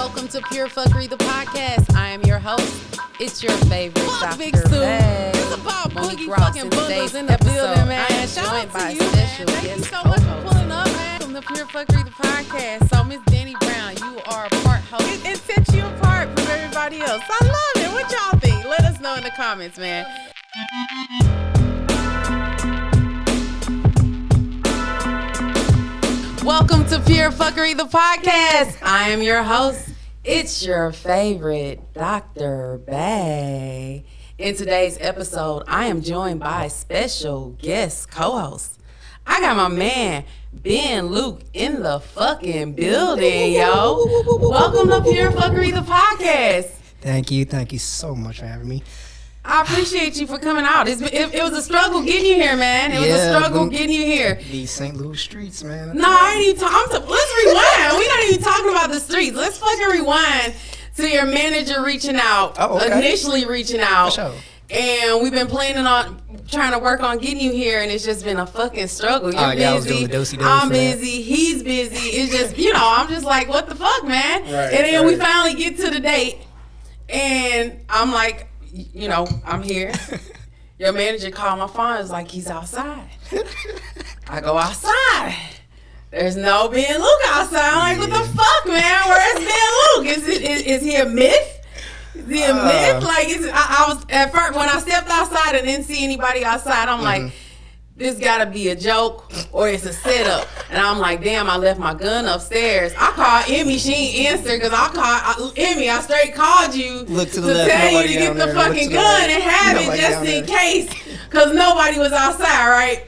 welcome to Pure Fuckery, the podcast. I am your host. It's your favorite Dr. Big Sue. It's about Monique boogie Ross. fucking In bundles today's in the episode, building, man. I am Shout joined out by to you, special man. Thank you guest so much for co-host. pulling up, man. From the Pure Fuckery, the podcast. So, Miss Danny Brown, you are a part host. It sets you apart from everybody else. I love it. What y'all think? Let us know in the comments, man. Welcome to Pure Fuckery, the podcast. I am your host. It's your favorite Dr. Bay. In today's episode, I am joined by a special guest co-host. I got my man, Ben Luke, in the fucking building, yo. Welcome to Pure Fuckery, the podcast. Thank you so much for having me. I appreciate you for coming out. It was a struggle getting you here, man. It was a struggle getting you here. These St. Louis streets, man. No, I ain't even talking. Let's rewind. We're not even talking about the streets. Let's fucking rewind to your manager reaching out. Oh, okay. Initially reaching out. For sure. And we've been planning on trying to work on getting you here, and it's just been a fucking struggle. You're busy. I was doing the do-si-do I'm for that. busy. He's busy. It's just, I'm just like, what the fuck, man? Right, and then we finally get to the date, and I'm like, I'm here. Your manager called my phone. It's like, he's outside. I go outside. There's no Ben Luke outside. I'm like, what the fuck, man? Where's Ben Luke? Is he a myth? Is he a myth? Like, I was at first when I stepped outside and didn't see anybody outside. I'm like, this gotta be a joke or it's a setup. And I'm like, damn, I left my gun upstairs. I called Emmy, she ain't answer because Emmy, I straight called you Look to the to left, tell you nobody to get down the there. fucking Look to the gun right. and have it Nobody just down in there. case because nobody was outside, right?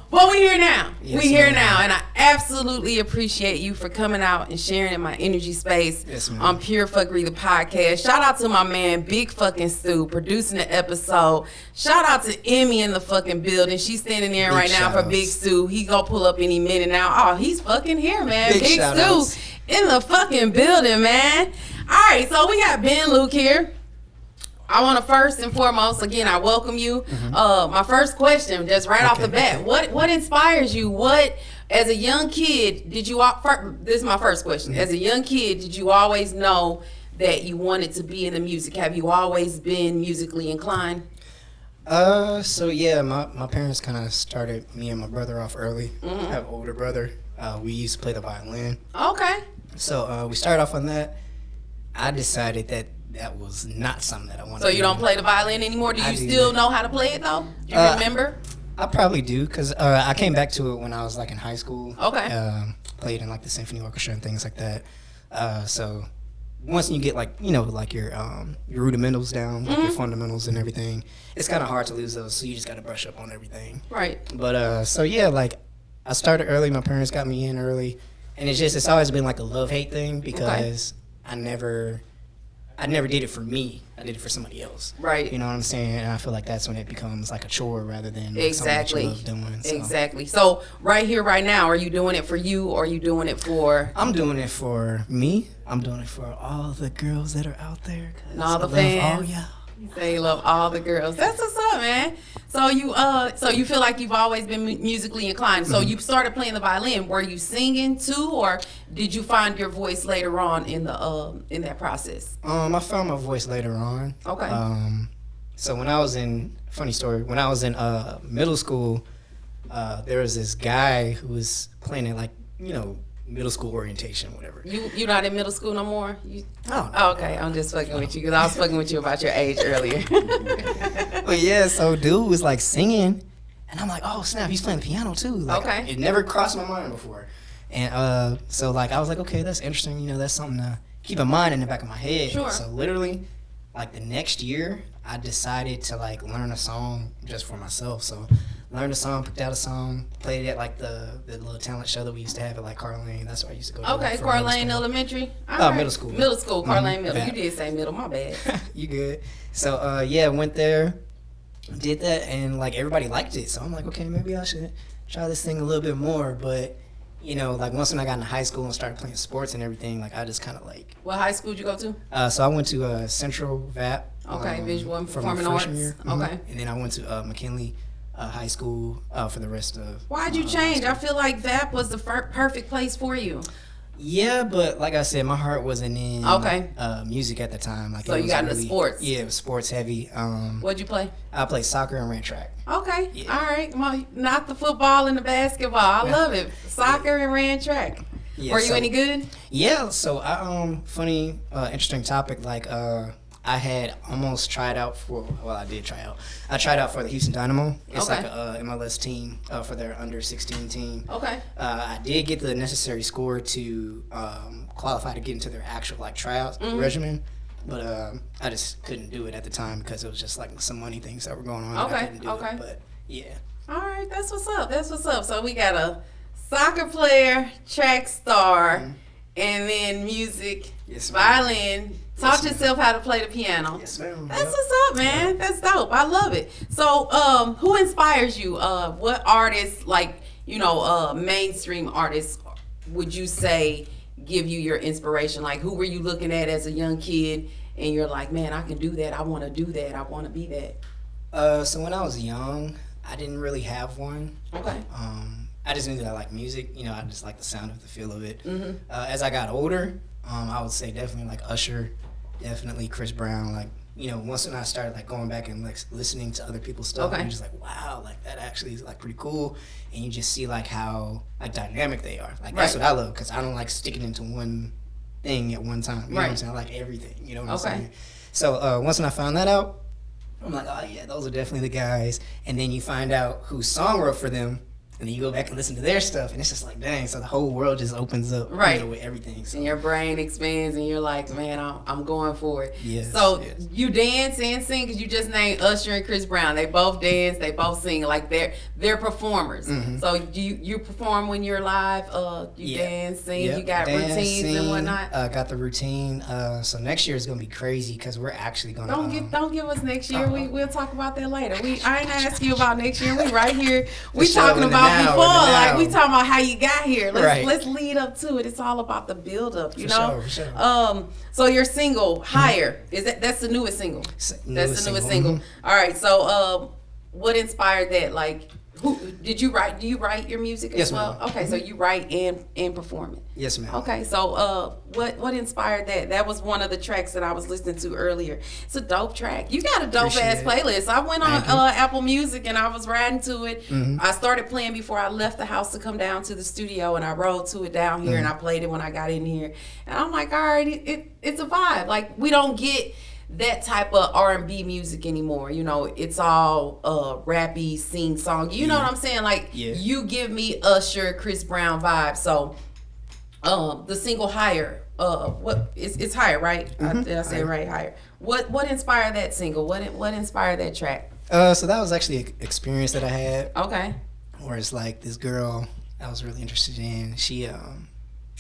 But we here now. Yes, we here ma'am. now. And I absolutely appreciate you for coming out and sharing in my energy space Yes, ma'am. on Pure Fuckery, the podcast. Shout out to my man, Big fucking Stu, producing the episode. Shout out to Emmy in the fucking building. She's standing there Big right now for shout-outs. Big Stu. He gonna pull up any minute now. Oh, he's fucking here, man. Big Big shout-outs. Stu in the fucking building, man. All right, so we got Ben Luke here. I want to first and foremost, again, I welcome you. My first question, just right off the bat, what inspires you? What, as a young kid, did you? This is my first question. As a young kid, did you always know that you wanted to be in the music? Have you always been musically inclined? So yeah, my parents kind of started me and my brother off early. I have an older brother. We used to play the violin. Okay. So we started off on that. I decided that was not something that I wanted So to do. you don't play the violin anymore? Do I you do still not. know how to play it though? Do you remember? I probably do, because I came back to it when I was like in high school. Okay. Played in like the symphony orchestra and things like that. So once you get like your rudimentals down, like your fundamentals and everything, it's kind of hard to lose those. So you just got to brush up on everything. Right. But so yeah, like I started early. My parents got me in early, and it's always been like a love-hate thing because I never did it for me. I did it for somebody else. Right. You know what I'm saying? And I feel like that's when it becomes like a chore rather than like Exactly. something that you love doing. So. Exactly. So right here, right now, are you doing it for you or are you doing it for I'm doing it for me. I'm doing it for all the girls that are out there. and all the I love fans? all y'all. You say you love all the girls. That's what's up, man. So you feel like you've always been musically inclined. So you started playing the violin. Were you singing too, or did you find your voice later on in that process? I found my voice later on. Okay. So when I was in middle school, there was this guy who was playing at middle school orientation, whatever. You not in middle school no more? Oh, Okay. I'm just fucking with you because I was fucking with you about your age earlier. But yeah, so dude was like singing, and I'm like, oh snap, he's playing the piano too. Like, Okay. It never crossed my mind before, and so like I was like, okay, that's interesting. That's something to keep in mind in the back of my head. Sure. So literally, like the next year, I decided to like learn a song just for myself. So learned a song, picked out a song, played it at like the little talent show that we used to have at like Carlane. That's where I used to go to. Okay, for Carlane middle school. Elementary. Middle school. Middle school, Carlane Middle. Yeah. You did say middle, my bad. You good. So yeah, went there, did that, and like everybody liked it. So I'm like, okay, maybe I should try this thing a little bit more. But like once when I got into high school and started playing sports and everything, like I just kind of like. What high school did you go to? So I went to Central VAP. Okay, Visual and for my Performing Arts. freshman year. Okay. And then I went to McKinley High School for the rest of. Why'd you change? I feel like VAP was the perfect place for you. Yeah, but like I said, my heart wasn't in music at the time. Like, so you got into sports. Yeah, it was sports heavy. What'd you play? I played soccer and ran track. Okay, Yeah. all right. Well, not the football and the basketball. I love it. Soccer and ran track. Yeah, Were you any good? Yeah, so I funny, interesting topic. Like, I had almost tried out for. Well, I did try out. I tried out for the Houston Dynamo. It's like a MLS team for their under 16 team. Okay. I did get the necessary score to qualify to get into their actual like tryout regimen, but I just couldn't do it at the time because it was just like some money things that were going on. Okay. I couldn't do it, but yeah. All right, that's what's up. That's what's up. So we got a soccer player, track star, and then music, violin. Taught yourself how to play the piano. Yes, ma'am. That's what's up, man. That's dope. I love it. So, who inspires you? What artists, like, mainstream artists, would you say give you your inspiration? Like, who were you looking at as a young kid, and you're like, man, I can do that. I want to do that. I want to be that. So when I was young, I didn't really have one. Okay. I just knew that I liked music. I just like the sound of the feel of it. As I got older, I would say definitely like Usher, definitely Chris Brown. Like, once when I started like going back and like listening to other people's stuff, you're just like, wow, like that actually is like pretty cool. And you just see like how like dynamic they are. Like that's what I love, because I don't like sticking into one thing at one time. You know what I'm saying? I like everything. You know what I'm saying? So once when I found that out, I'm like, oh yeah, those are definitely the guys. And then you find out who song wrote for them, and then you go back and listen to their stuff, and it's just like, dang, so the whole world just opens up with everything. So. And your brain expands, and you're like, man, I'm going for it. Yes, so you dance and sing, because you just named Usher and Chris Brown. They both dance, they both sing, like they're performers. So you perform when you're live, you dance, sing, you got dance, routines and whatnot? Got the routine. So next year is going to be crazy, because we're actually going to... Don't give us next year. We'll talk about that later. I ain't ask you about next year. We right here. We talking about before, like we talking about how you got here. Let's lead up to it. It's all about the build up, you know. For sure. So your single Higher, that's the newest single. That's the newest single. All right. So what inspired that? Like, who did you write? Do you write your music as well? Ma'am. Okay, so you write and perform it. Yes, ma'am. Okay, so what inspired that? That was one of the tracks that I was listening to earlier. It's a dope track. You got a dope ass playlist. I went on Apple Music and I was riding to it. I started playing before I left the house to come down to the studio, and I rode to it down here and I played it when I got in here. And I'm like, all right, it's a vibe. Like, we don't get that type of R&B music anymore. It's all rappy, sing song. You know what I'm saying? Like, you give me Usher, Chris Brown vibe. So the single Higher, it's Higher, right? Did I say it right? Higher. What inspired that single? What inspired that track? So that was actually an experience that I had. Okay. Where it's like this girl I was really interested in. She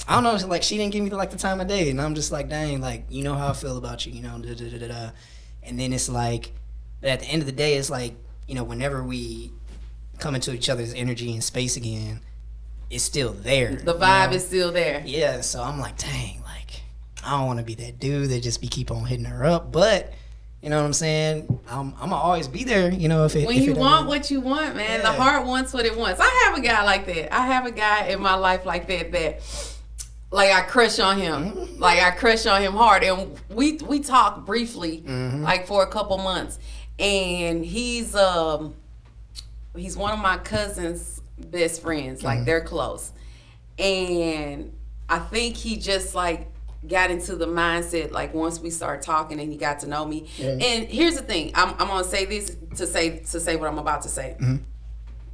I don't know, like, she didn't give me the time of day, and I'm just like, dang, like, you know how I feel about you, and then it's like, but at the end of the day, it's like, whenever we come into each other's energy and space again, it's still there. The vibe is still there. Yeah, so I'm like, dang, like, I don't want to be that dude that just keep on hitting her up, but you know what I'm saying? I'm gonna always be there, when you want what you want, man. The heart wants what it wants. I have a guy like that. I have a guy in my life like that. Like, I crush on him. Like, I crush on him hard. And we talked briefly, like, for a couple months. And he's one of my cousin's best friends. Like, they're close. And I think he just, like, got into the mindset, like, once we started talking and he got to know me. And here's the thing. I'm going to say this to say what I'm about to say.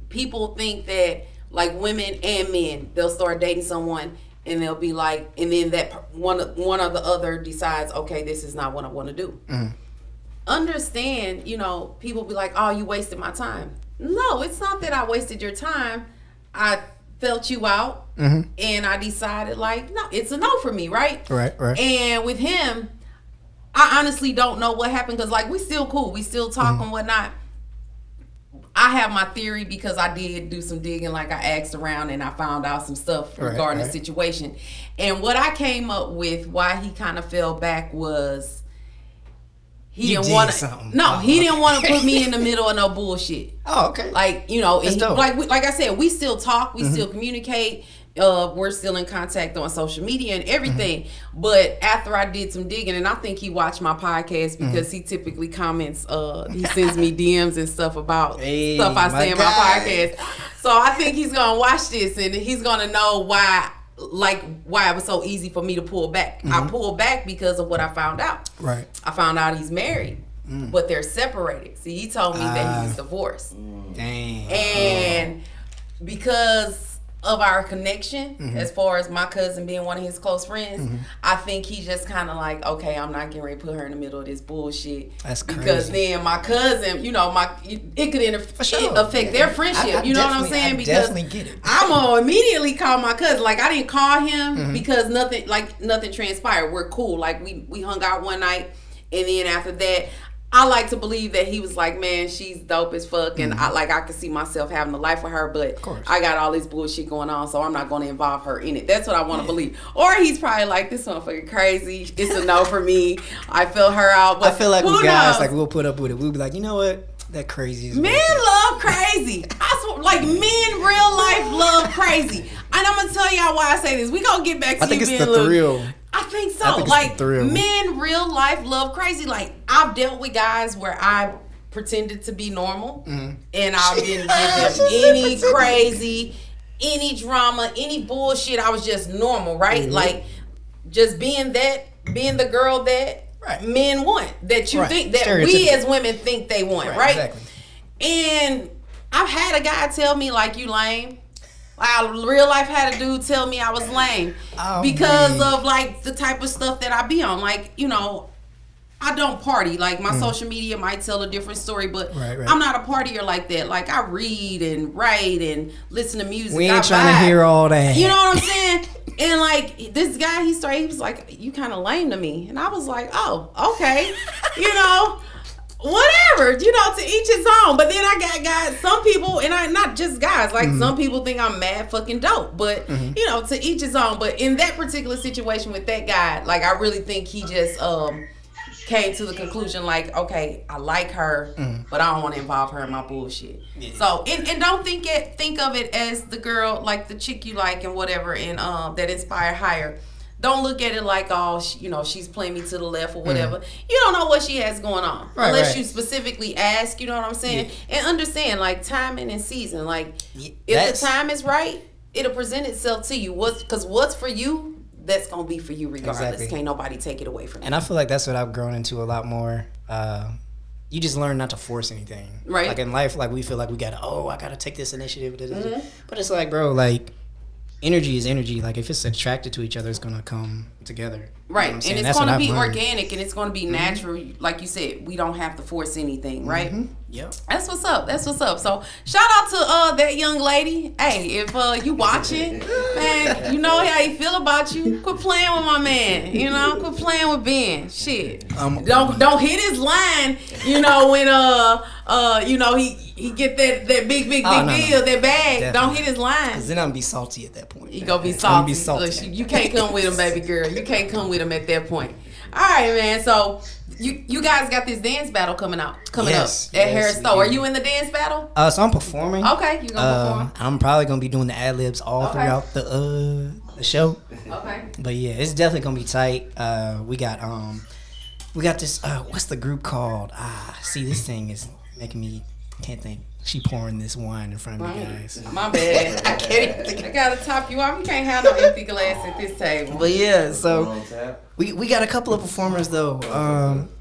People think that, like, women and men, they'll start dating someone and they'll be like, and then that one or the other decides, okay, this is not what I want to do. Understand, people be like, oh, you wasted my time. No, it's not that I wasted your time. I felt you out, and I decided, like, no, it's a no for me, right? Right. And with him, I honestly don't know what happened, because, like, we still cool. We still talk and whatnot. I have my theory, because I did do some digging. Like, I asked around and I found out some stuff regarding the situation. And what I came up with why he kind of fell back was he didn't want to put me in the middle of no bullshit. Oh, okay. Like, like I said, we still talk, we still communicate, We're still in contact on social media and everything. But after I did some digging, and I think he watched my podcast because he typically comments, he sends me DMs and stuff about stuff I say in my podcast. So I think he's gonna watch this and he's gonna know why it was so easy for me to pull back. I pulled back because of what I found out. Right. I found out he's married, but they're separated. See, he told me that he's divorced. Dang. And because of our connection, as far as my cousin being one of his close friends, I think he just kind of like, okay, I'm not getting ready to put her in the middle of this bullshit. That's crazy. Because then my cousin, it could affect their friendship. I you know what I'm saying? Because definitely get it. I'm gonna immediately call my cousin. Like, I didn't call him because nothing transpired. We're cool. Like, we hung out one night, and then after that, I like to believe that he was like, man, she's dope as fuck, and I could see myself having a life with her, but I got all this bullshit going on, so I'm not going to involve her in it. That's what I want to believe. Or he's probably like, this motherfucker crazy. It's a no for me. I feel her out. But I feel like with guys, like, we'll put up with it. We'll be like, you know what? That crazy is men love crazy. I swear, like, men real life love crazy. And I'm gonna tell y'all why I say this. We gonna get back to I think you it's being the thrill. I think so. Like, men real life love crazy. Like, I've dealt with guys where I pretended to be normal, and I didn't give them any crazy, any drama, any bullshit. I was just normal, right? Like, just being the girl that men want, that you think, that we as women think they want, right? Exactly. And I've had a guy tell me, like, you lame. I real life had a dude tell me I was lame because of, like, the type of stuff that I be on. Like, I don't party. Like, my social media might tell a different story, but I'm not a partier like that. Like, I read and write and listen to music. We ain't trying to hear all that. You know what I'm saying? And, like, this guy, he was like, you kind of lame to me. And I was like, oh, okay. Whatever, to each his own. But then I got guys, some people, and not just guys, like, some people think I'm mad fucking dope. But, to each his own. But in that particular situation with that guy, like, I really think he just came to the conclusion, like, okay, I like her, but I don't want to involve her in my bullshit. Yeah. So, and don't think of it as the girl, like the chick you like and whatever, and that inspire higher. Don't look at it like, oh, she's playing me to the left or whatever. You don't know what she has going on unless you specifically ask. You know what I'm saying? Yeah. And understand, like, timing and season. Like, if the time is right, it'll present itself to you. Because what's for you, that's gonna be for you regardless. Exactly. Can't nobody take it away from you. And I feel like that's what I've grown into a lot more. You just learn not to force anything. Right. Like, in life, like, we feel like I gotta take this initiative. But it's like, bro, like, energy is energy. Like, if it's attracted to each other, it's gonna come together. Right. And it's gonna be organic, and it's gonna be natural. Like you said, we don't have to force anything, right? Yep. That's what's up. So shout out to that young lady. Hey, if you watching, man, you know how he feel about you. Quit playing with my man. Quit playing with Ben. Shit. Don't hit his line. When he get that big deal, that bag. Definitely. Don't hit his line. Cause then I'm gonna be salty at that point. You gonna be salty. Look, you can't come with him, baby girl. You can't come with him at that point. All right, man. So you guys got this dance battle coming up at Harris Stowe. Are you in the dance battle? So I'm performing. Okay, you gonna perform? I'm probably gonna be doing the ad libs all throughout the show. Okay. But yeah, it's definitely gonna be tight. We got this. What's the group called? See, this thing is making me can't think. She pouring this wine in front of me, guys. My bad. I can't even think. I gotta top you off. You can't have no empty glass at this table. But yeah, so we got a couple of performers though,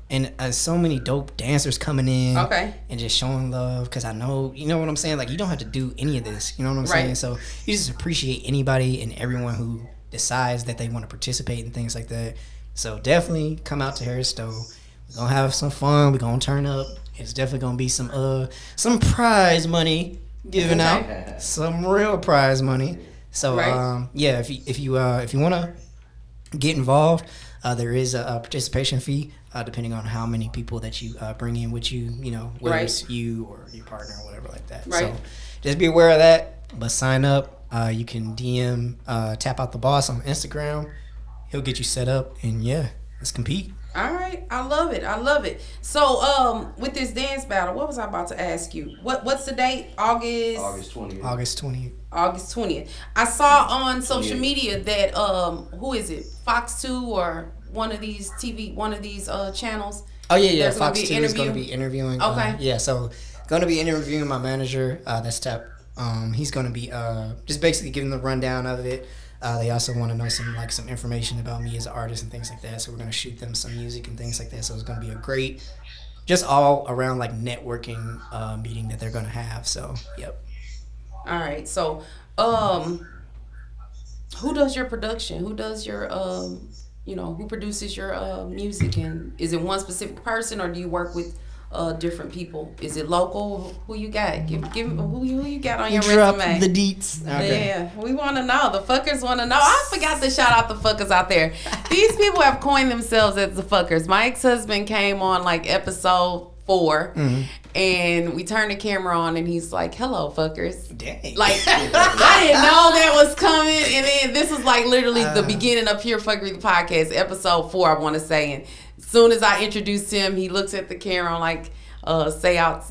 and so many dope dancers coming in. Okay. And just showing love, because I know, you know what I'm saying. Like, you don't have to do any of this. You know what I'm saying. So you just appreciate anybody and everyone who decides that they want to participate and things like that. So definitely come out to Harris Stowe. We're gonna have some fun. We're gonna turn up. It's definitely gonna be some prize money given out, some real prize money. So if you wanna get involved, there is a participation fee depending on how many people that you bring in with you. Whether it's you or your partner or whatever like that. Right. So just be aware of that. But sign up. You can DM Tap Out the Boss on Instagram. He'll get you set up, and let's compete. All right, I love it. I love it. So, with this dance battle, what was I about to ask you? What's the date? August 20th. August 20th. August 20th. I saw on social media that who is it? Fox 2 or one of these channels. Oh yeah. There's Fox gonna be 2 is going to be interviewing. Okay. Yeah, so going to be interviewing my manager. That's Tap. He's going to be just basically giving the rundown of it. They also want to know some information about me as an artist and things like that. So we're going to shoot them some music and things like that. So it's going to be a great, just all around like networking meeting that they're going to have. So yep. All right. So who does your production? Who does your who produces your music? And is it one specific person, or do you work with different people? Is it local? Who you got? Give who you got on your Drop resume? the deets. Okay. Yeah, we want to know. The fuckers want to know. I forgot to shout out the fuckers out there. These people have coined themselves as the fuckers. My ex-husband came on like episode 4, and we turned the camera on, and he's like, "Hello, fuckers." Dang. Like, I didn't know that was coming, and then this was like literally the beginning of Pure Fuckery the podcast, episode 4, I want to say. And as soon as I introduced him, he looks at the camera and like, say out,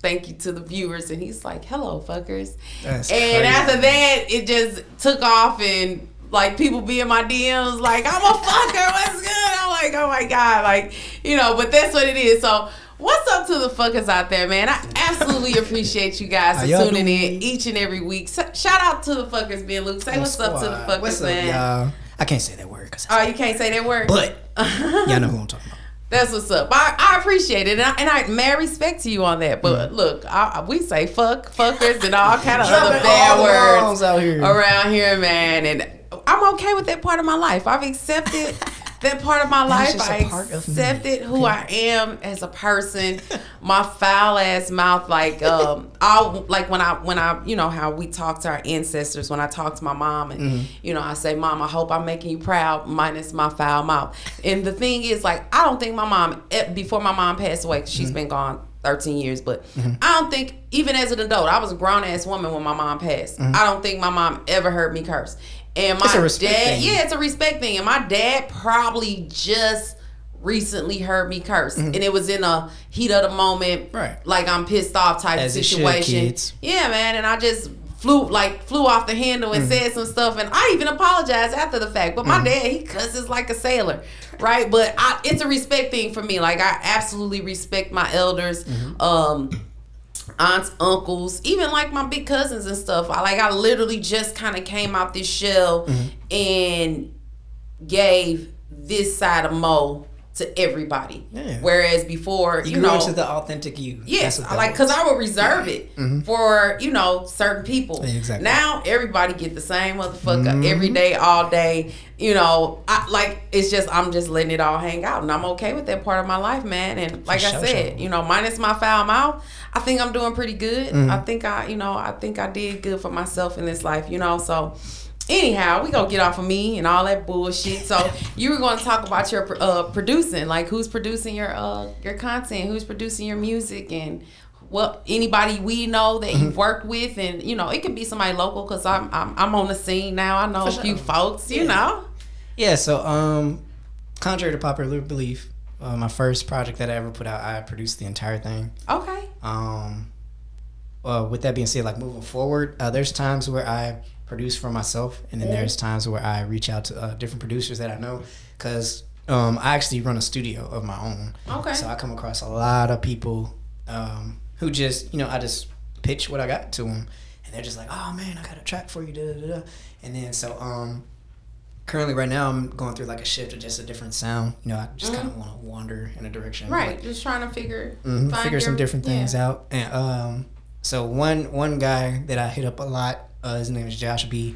thank you to the viewers, and he's like, "Hello, fuckers." That's and crazy. after that, it just took off, and like people be in my DMs like, "I'm a fucker, what's good?" I'm like, "Oh my God," like, but that's what it is. So what's up to the fuckers out there, man? I absolutely appreciate you guys for tuning in each and every week. So, shout out to the fuckers, Ben Luke. Say what's up to the fuckers, what's up, man. y'all? I can't say that word. Oh, you can't say that word? But y'all know who I'm talking about. That's what's up. I appreciate it, and I mad respect to you on that. But look, we say fuckers, and all kind of other bad words out here. around here, man. And I'm okay with that part of my life. I've accepted that part of my life. just a I part of me. accepted who I am as a person. My foul ass mouth, like I'll like when I how we talk to our ancestors. When I talk to my mom, and I say, "Mom, I hope I'm making you proud," minus my foul mouth. And the thing is, like, I don't think my mom, before my mom passed away, 'cause she's been gone 13 years, but I don't think, even as an adult, I was a grown ass woman when my mom passed. I don't think my mom ever heard me curse. And my It's a respect dad, thing. it's a respect thing. And my dad probably just recently heard me curse, and it was in a heat of the moment, Right. like I'm pissed off type As it should, situation. kids. Yeah, man. And I just flew off the handle and said some stuff, and I even apologized after the fact. But my dad, he cusses like a sailor, right? But it's a respect thing for me. Like, I absolutely respect my elders. Aunts, uncles, even like my big cousins and stuff. I literally just kind of came out this shell and gave this side of Mo to everybody. Yeah. Whereas before, You grew into the authentic you. yes, That's what that because was. I would reserve it for certain people. Yeah, exactly. Now everybody get the same motherfucker every day, all day. It's just, I'm just letting it all hang out, and I'm okay with that part of my life, man. And like I said, minus my foul mouth, I think I'm doing pretty good. I think I did good for myself in this life, So anyhow, we gonna get off of me and all that bullshit. So you were gonna talk about your producing, like who's producing your content, who's producing your music, and anybody we know that you've worked with, and it could be somebody local, because I'm on the scene now. I know a few folks, Yeah, so contrary to popular belief, my first project that I ever put out, I produced the entire thing. Okay. With that being said, like moving forward, there's times where I produce for myself, and then there's times where I reach out to different producers that I know, because I actually run a studio of my own. Okay. So I come across a lot of people who just, I just pitch what I got to them, and they're just like, "Oh man, I got a track for you," da da da. And then so currently right now I'm going through like a shift of just a different sound. I just kind of want to wander in a direction. Right. Like, Just trying to figure some different things out. And so one guy that I hit up a lot, his name is Josh B.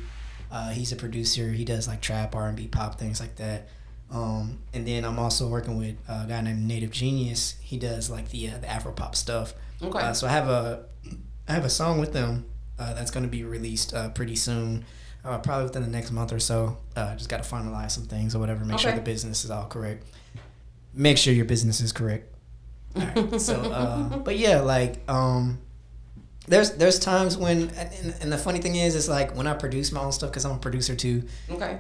He's a producer. He does like trap, R&B, pop, things like that. And then I'm also working with a guy named Native Genius. He does like the Afro pop stuff. Okay. So I have a song with them that's going to be released pretty soon. Probably within the next month or so. Just got to finalize some things or whatever. Make sure the business is all correct. Make sure your business is correct. All right. So, but yeah, like, there's times when, and the funny thing is like when I produce my own stuff, because I'm a producer too. Okay.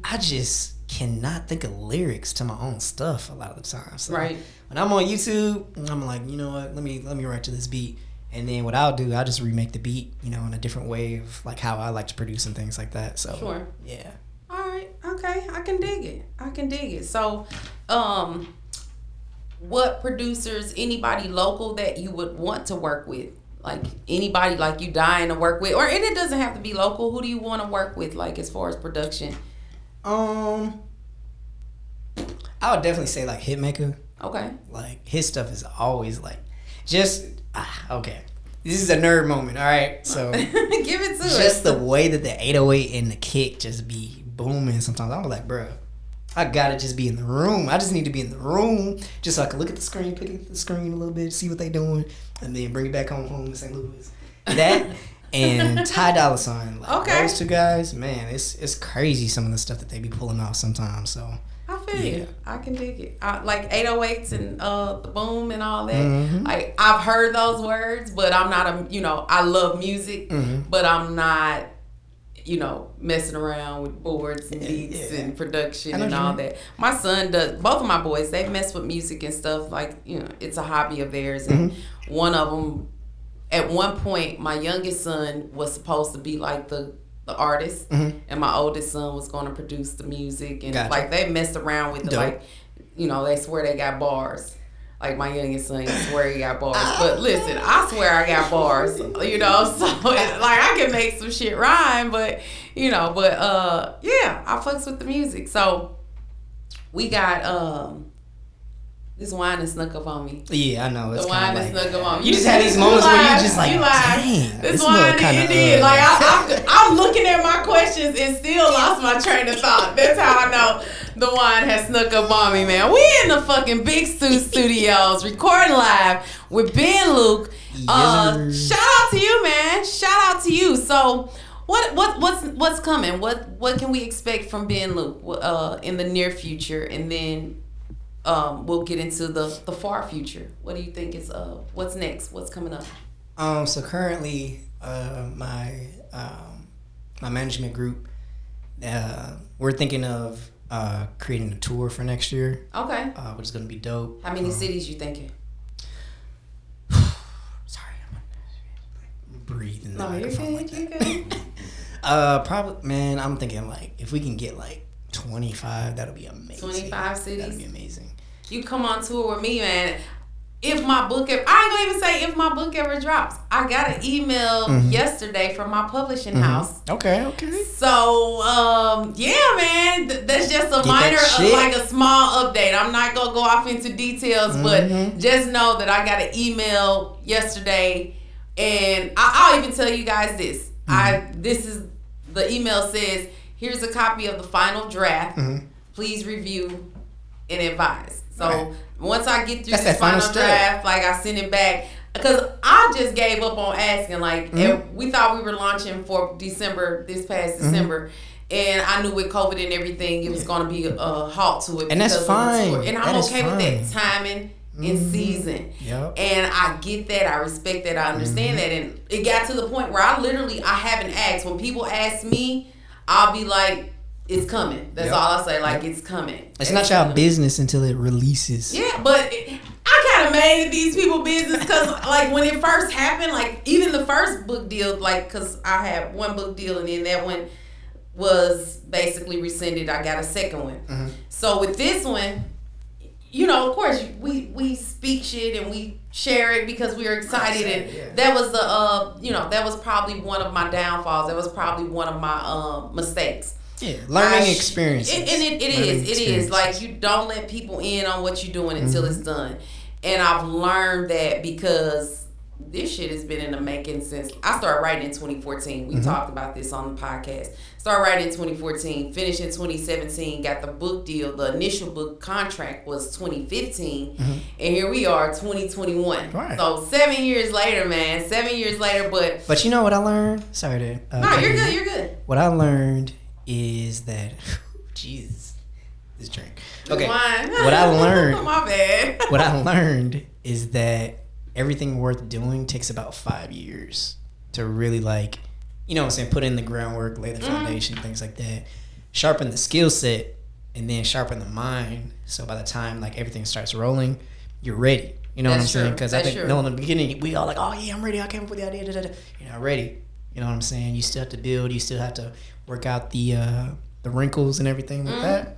I just cannot think of lyrics to my own stuff a lot of the time. So Right. when I'm on YouTube, I'm like, you know what, let me write to this beat. And then what I'll do, I'll just remake the beat, you know, in a different way of like how I like to produce and things like that. So Sure. yeah. All right. Okay. I can dig it. So, what producers, anybody local that you would want to work with? Like anybody like you dying to work with, and it doesn't have to be local. Who do you want to work with, like as far as production? I would definitely say like Hitmaker. Okay. Like his stuff is always like just okay. This is a nerd moment, all right? So give it to us. Just the way that the 808 and the kick just be booming sometimes. I'm like, bro, I gotta just be in the room. I just need to be in the room just so I can look at the screen, pick at the screen a little bit, see what they doing, and then bring it back home to St. Louis. That and Ty Dolla $ign. Like, okay. Those two guys, man, it's crazy some of the stuff that they be pulling off sometimes. So I feel you. I can dig it. Like 808s and the boom and all that. Mm-hmm. Like I've heard those words, but I'm not I love music, but I'm not, messing around with boards and beats and production and all that. My son does. Both of my boys, they mess with music and stuff. Like, it's a hobby of theirs. And one of them, at one point, my youngest son was supposed to be like the artist, and my oldest son was going to produce the music. And like they messed around with it. Like, they swear they got bars. Like my youngest son, he swear he got bars. But listen, I swear I got bars, so like I can make some shit rhyme, but yeah, I fucks with the music. So we got this wine that snuck up on me. Yeah, I know. It's the wine that snuck up on me. You just had these moments where you just like, dang, this wine it did. Like I'm looking at my questions and still lost my train of thought. That's how I know the wine has snuck up on me, man. We in the fucking Big Stu Studios recording live with Ben Luke. Shout out to you, man. Shout out to you. So what's coming? What can we expect from Ben Luke in the near future, and then we'll get into the far future. What do you think is what's next? What's coming up? So currently, my management group, we're thinking of creating a tour for next year. Okay. Which is gonna be dope. How many cities you thinking? Sorry, I'm breathing. No, you're good. You're good. Probably, man. I'm thinking like if we can get like 25, that'll be amazing. 25 cities. That'd be amazing. You come on tour with me, man. If my book ever, I ain't gonna even say if my book ever drops. I got an email yesterday from my publishing house. Okay. So, yeah, man, that's just a minor, like a small update. I'm not gonna go off into details, but just know that I got an email yesterday, and I'll even tell you guys this. The email says, "Here's a copy of the final draft. Please review and advise." So once I get through this final draft, like I send it back, because I just gave up on asking. Like we thought we were launching for December, this past December, and I knew with COVID and everything, it was going to be a halt to it. And that's fine. And I'm okay with that timing and season. Yep. And I get that. I respect that. I understand that. And it got to the point where I haven't asked. When people ask me, I'll be like, it's coming. That's all I say. Like, it's coming. It's not your business until it releases. Yeah, but I kind of made these people business because, like, when it first happened, like, even the first book deal, like, because I had one book deal and then that one was basically rescinded. I got a second one. So with this one, of course, we speak shit and we share it because we are excited. And that was that was probably one of my downfalls. That was probably one of my mistakes. Yeah, learning experiences. It is. Like, you don't let people in on what you're doing until it's done. And I've learned that because this shit has been in the making since I started writing in 2014. We talked about this on the podcast. Started writing in 2014, finished in 2017, got the book deal. The initial book contract was 2015, and here we are, 2021. Right. So 7 years later, man. 7 years later, but you know what I learned? Sorry to... no, you're good. You're good. What I learned is that... Jesus. This drink. Okay. What I learned... My bad. What I learned is that everything worth doing takes about 5 years to really, like... You know what I'm saying? Put in the groundwork, lay the foundation, things like that. sharpen the skill set and then sharpen the mind. So by the time like everything starts rolling, you're ready. You know what I'm saying? Because I think in the beginning we all like, oh yeah, I'm ready. I came up with the idea. Da, da, da. You're not ready. You know what I'm saying? You still have to build. You still have to work out the wrinkles and everything like that.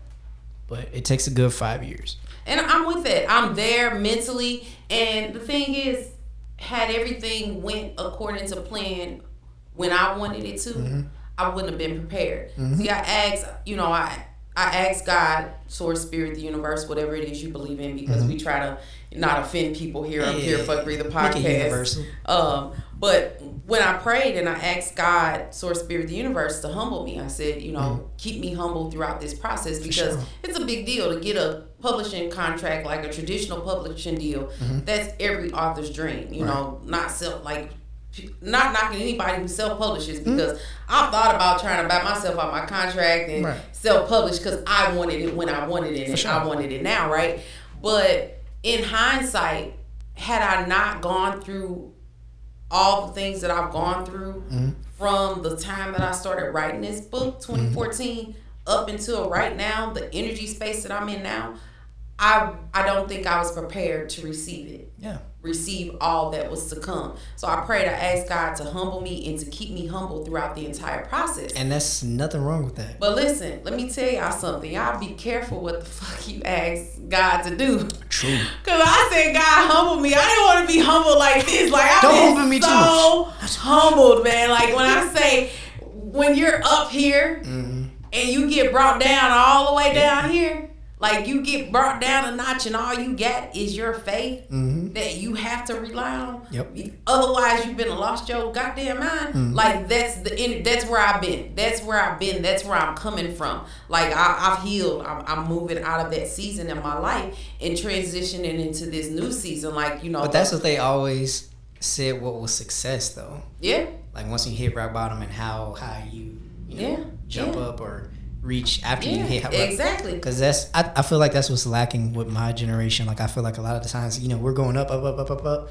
But it takes a good 5 years. And I'm with it. I'm there mentally. And the thing is, had everything went according to plan when I wanted it to, I wouldn't have been prepared. See, I asked God, source, spirit, the universe, whatever it is you believe in, because we try to not offend people here on Pure Fuckery, the podcast. But when I prayed and I asked God, source, spirit, the universe, to humble me, I said, keep me humble throughout this process, because it's a big deal to get a publishing contract, like a traditional publishing deal. That's every author's dream, you know, not knocking anybody who self-publishes, because I've thought about trying to buy myself out my contract and self-publish because I wanted it when I wanted it, and I wanted it now, right? But in hindsight, had I not gone through all the things that I've gone through from the time that I started writing this book, 2014, up until right now, the energy space that I'm in now, I don't think I was prepared to receive it. Receive all that was to come. So I prayed, I asked God to humble me and to keep me humble throughout the entire process. And that's nothing wrong with that. But listen, let me tell y'all something. Y'all be careful what the fuck you ask God to do. True. Cause I said, God, humble me. I didn't want to be humble like this. Like, I've Don't humble been me too so much. humbled, man. Like, when I say, when you're up here and you get brought down all the way down here, like, you get brought down a notch and all you got is your faith that you have to rely on. Otherwise, you've been lost your goddamn mind. Like, that's where I've been. That's where I'm coming from. Like, I've healed. I'm moving out of that season in my life and transitioning into this new season. Like, But that's what they always said. What was success, though? Yeah. Like, once you hit rock bottom and how you jump up or reach after you hit exactly, because I feel like that's what's lacking with my generation. Like, I feel like a lot of the times we're going up, and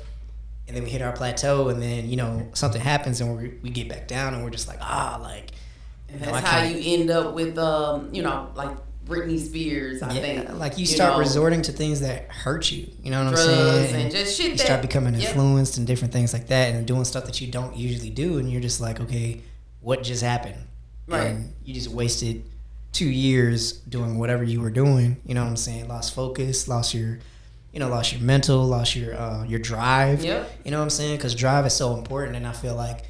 then we hit our plateau, and then something happens and we get back down, and we're just like and that's how you end up with like Britney Spears. I think like you start resorting to things that hurt you. You know what drugs I'm saying? And just shit. You start becoming influenced and different things like that, and doing stuff that you don't usually do, and you're just like, okay, what just happened? Right. And you just wasted 2 years doing whatever you were doing. You know what I'm saying? Lost focus, lost your mental, lost your drive. You know what I'm saying? Because drive is so important, and I feel like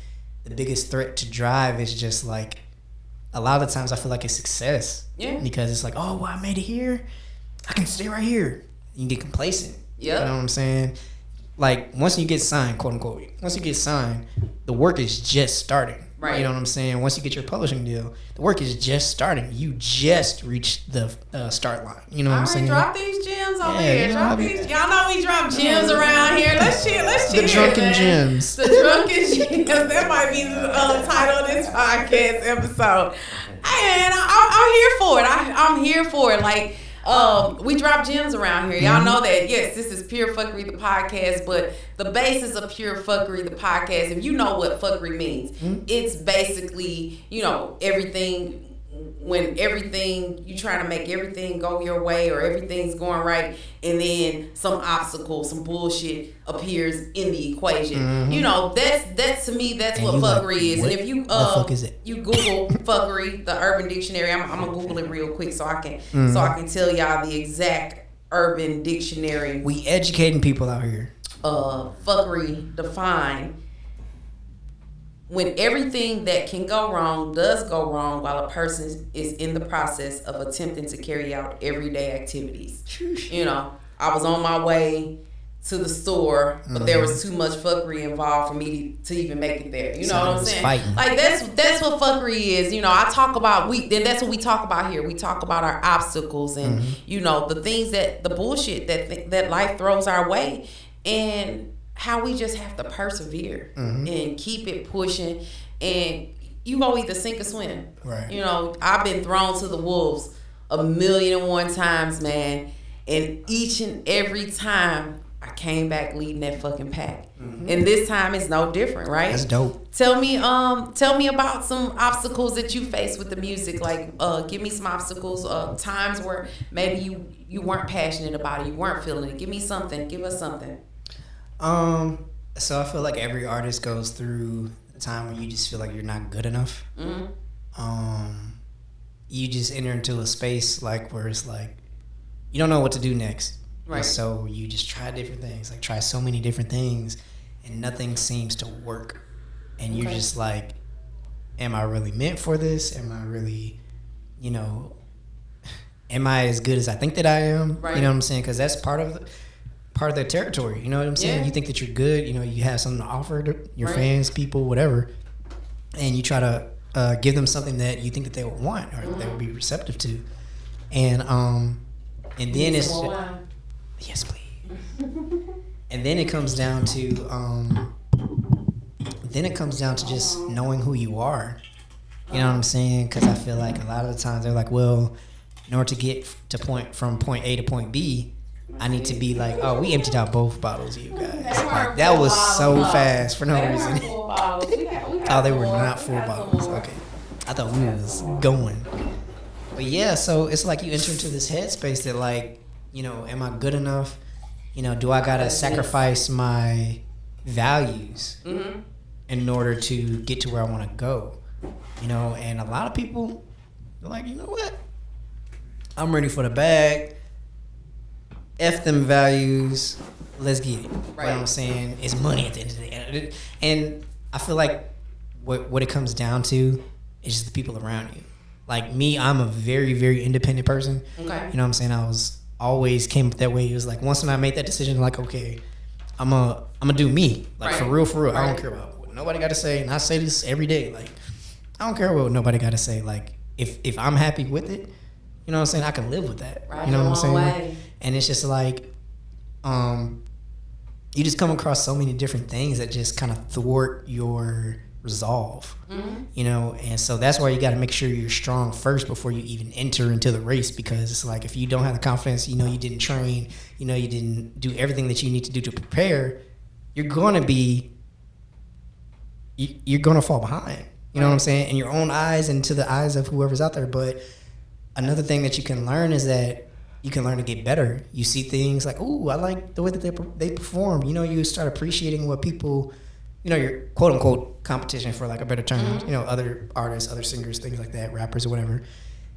the biggest threat to drive is just like, a lot of the times I feel like it's success. Because it's like, oh, well, I made it here, I can stay right here. You get complacent. You know what I'm saying? Like, once you get signed, quote unquote, the work is just starting. Right. You know what I'm saying? Once you get your publishing deal, the work is just starting. You just reached the start line. You know what I'm saying? Drop these gems over here. Y'all know we drop gems around here. Let's cheer. The drunken gems. The drunken gems. That might be the title of this podcast episode. And I'm here for it. I'm here for it. Like, we drop gems around here. Y'all know that. Yes, this is Pure Fuckery, the podcast, but the basis of Pure Fuckery, the podcast, if you know what fuckery means, it's basically, everything, when everything, you trying to make everything go your way or everything's going right, and then some obstacle, some bullshit appears in the equation. That's to me, that's what fuckery is. And if you fuck is it? You Google fuckery, the Urban Dictionary, I'm gonna Google it real quick so I can tell y'all the exact Urban Dictionary. We educating people out here. Fuckery defined: when everything that can go wrong does go wrong while a person is in the process of attempting to carry out everyday activities. I was on my way to the store, but there was too much fuckery involved for me to even make it there. You know what I'm saying? Fighting. Like, that's what fuckery is. I talk about, then that's what we talk about here. We talk about our obstacles and, the things the bullshit that life throws our way, and how we just have to persevere and keep it pushing. And you go either sink or swim. Right. I've been thrown to the wolves 1,000,001 times, man. And each and every time I came back leading that fucking pack. And this time it's no different, right? That's dope. Tell me about some obstacles that you faced with the music. Like, give me some obstacles, times where maybe you weren't passionate about it, you weren't feeling it. Give me something. Give us something. So I feel like every artist goes through a time where you just feel like you're not good enough. You just enter into a space like where it's like you don't know what to do next. Right. And so you just try different things, like try so many different things, and nothing seems to work. And you're just like, am I really meant for this? Am I really, am I as good as I think that I am? Right. You know what I'm saying? Because that's part of the territory. You know what I'm saying? Yeah. You think that you're good. You have something to offer to your fans, people, whatever, and you try to give them something that you think that they would want or they would be receptive to, and then it's yes, please. And then it comes down to just knowing who you are. You know what I'm saying? Because I feel like a lot of the times they're like, well, in order to get from point A to point B, I need to be like, oh, we emptied out both bottles, you guys. Like, that was so fast for no reason. Oh, they were not full bottles. Okay. I thought we was going. But yeah, so it's like you enter into this headspace that like, am I good enough? Do I gotta sacrifice my values in order to get to where I want to go? And a lot of people are like, you know what? I'm ready for the bag. F them values. Let's get it. Right. You know what I'm saying? It's money at the end of the day. And I feel like what it comes down to is just the people around you. Like me, I'm a very, very independent person. Okay. You know what I'm saying? I was always came up that way. It was like once when I made that decision, like, okay, I'm gonna do me. Like for real. Right. I don't care about what nobody got to say. And I say this every day. Like, I don't care what nobody got to say. Like, if I'm happy with it, you know what I'm saying? I can live with that. Right. You know what I'm saying? Way. And it's just like, you just come across so many different things that just kind of thwart your resolve, and so that's why you got to make sure you're strong first before you even enter into the race, because it's like if you don't have the confidence, you didn't train, you didn't do everything that you need to do to prepare, you're going to fall behind, you know what I'm saying, in your own eyes and to the eyes of whoever's out there. But another thing that you can learn is that you can learn to get better. You see things like, ooh, I like the way that they perform. You start appreciating what people, your quote unquote competition, for like a better term, other artists, other singers, things like that, rappers or whatever.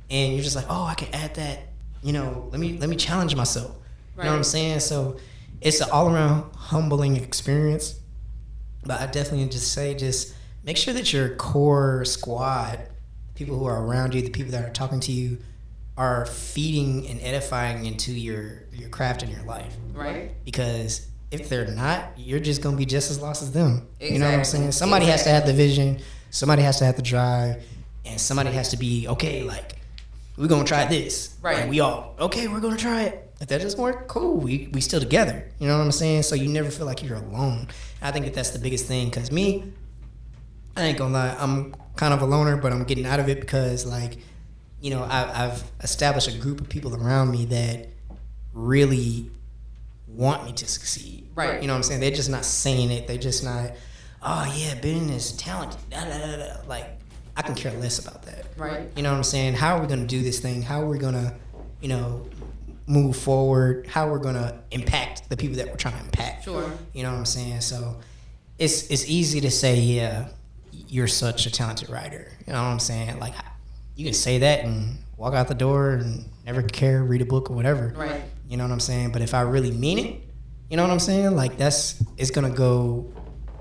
And you're just like, oh, I can add that, let me challenge myself. Right. You know what I'm saying? So it's an all around humbling experience. But I definitely just make sure that your core squad, people who are around you, the people that are talking to you, are feeding and edifying into your craft and your life. Right. Because if they're not, you're just going to be just as lost as them. Exactly. You know what I'm saying? Somebody has to have the vision. Somebody has to have the drive. And somebody has to be, okay, like, we're going to try this. Right. And we all, okay, we're going to try it. If that doesn't work, cool. We still together. You know what I'm saying? So you never feel like you're alone. I think that's the biggest thing. Because me, I ain't going to lie, I'm kind of a loner, but I'm getting out of it because, like, I've established a group of people around me that really want me to succeed. Right. You know what I'm saying? They're just not saying it. They're just not, oh yeah, Ben is talented. Like, I can care less about that. Right. You know what I'm saying? How are we going to do this thing? How are we going to, move forward? How we're going to impact the people that we're trying to impact? Sure. You know what I'm saying? So it's easy to say, yeah, you're such a talented writer. You know what I'm saying? Like, you can say that and walk out the door and never care, read a book or whatever. Right. You know what I'm saying? But if I really mean it, you know what I'm saying? Like, it's going to go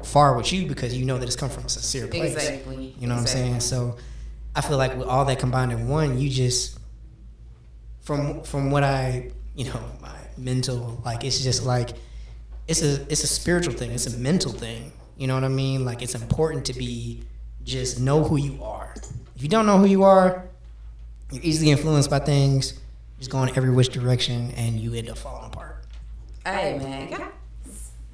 far with you because you know that it's come from a sincere place. Exactly. You know what I'm saying? So I feel like with all that combined in one, you just, from what I, my mental, like, it's just like, it's a spiritual thing. It's a mental thing. You know what I mean? Like, it's important to just know who you are. If you don't know who you are, you're easily influenced by things, just going every which direction, and you end up falling apart. Hey, man.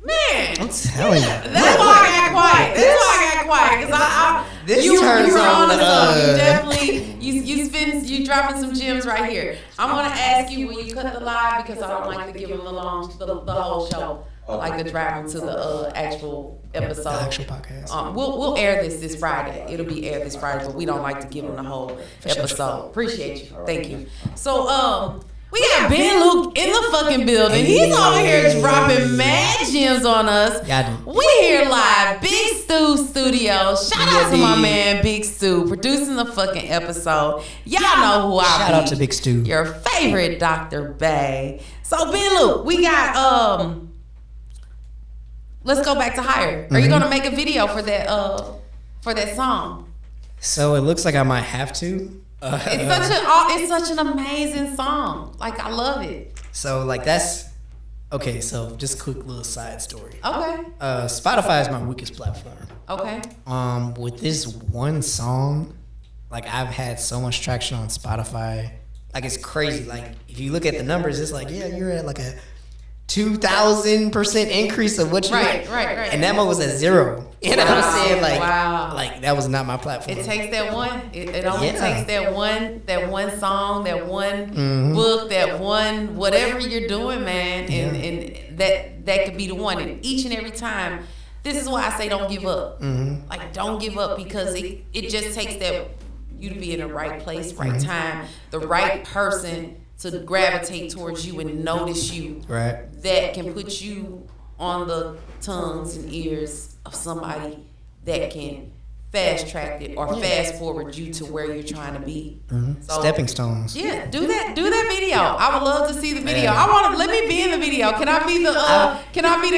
Man, I'm telling you. That's why I got quiet. That's why I got quiet. Because This you turns were on the on, song. You definitely, you dropping some gems right here. I'm going to ask you when you cut the live, because I don't like to give them the whole show. I like to drag them to the actual episode. The actual podcast. We'll air this Friday. It'll be aired this Friday, but we don't like to give them the whole episode. Appreciate you. Thank you. So, we got Ben Luke in the fucking building. He's over here dropping mad gems on us. We here live, Big Stu Studio. Shout out to my man Big Stu, producing the fucking episode. Y'all know who I am. Shout out to Big Stu. Your favorite Dr. Bay. So Ben Luke, we got let's go back to Higher. Are you gonna make a video for that song? So it looks like I might have to. It's such an amazing song. Like, I love it. So like that's okay. So just a quick little side story. Okay. Spotify is my weakest platform. Okay. With this one song, like I've had so much traction on Spotify. Like it's crazy. Like if you look at the numbers, it's like, yeah, you're at like a 2,000% increase of what you right. And that one was at 0. You know what I'm saying? Like, wow. Like that was not my platform. It takes that one. It only takes that one song, that one book, that one whatever you're doing, man, and that could be the one. And each and every time, this is why I say don't give up. Like don't give up, because it just takes that you to be in the right place, right time, the right person to gravitate towards you and notice you. Right. That can put you on the tongues and ears of somebody that can fast track it or fast forward you to where you're trying to be. So, stepping stones. Yeah, do that video. I would love to see the video. Let me be in the video. Can I be the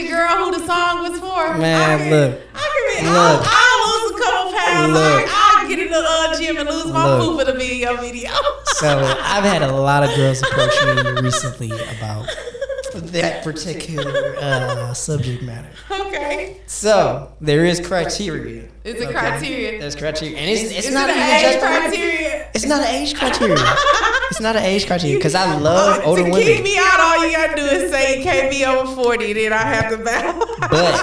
girl who the song was for? Man, I'll lose a couple pounds. I'll get in the gym and lose my poop for the video. So I've had a lot of girls approach me recently about that particular subject matter. Okay. So there is criteria. It's a criteria. There's criteria, and it's not even an age just criteria. It's not an age criteria. It's not an age criteria, because I love older women. To kick me out, all you gotta do is say you can't be over 40. Then I have to bow. But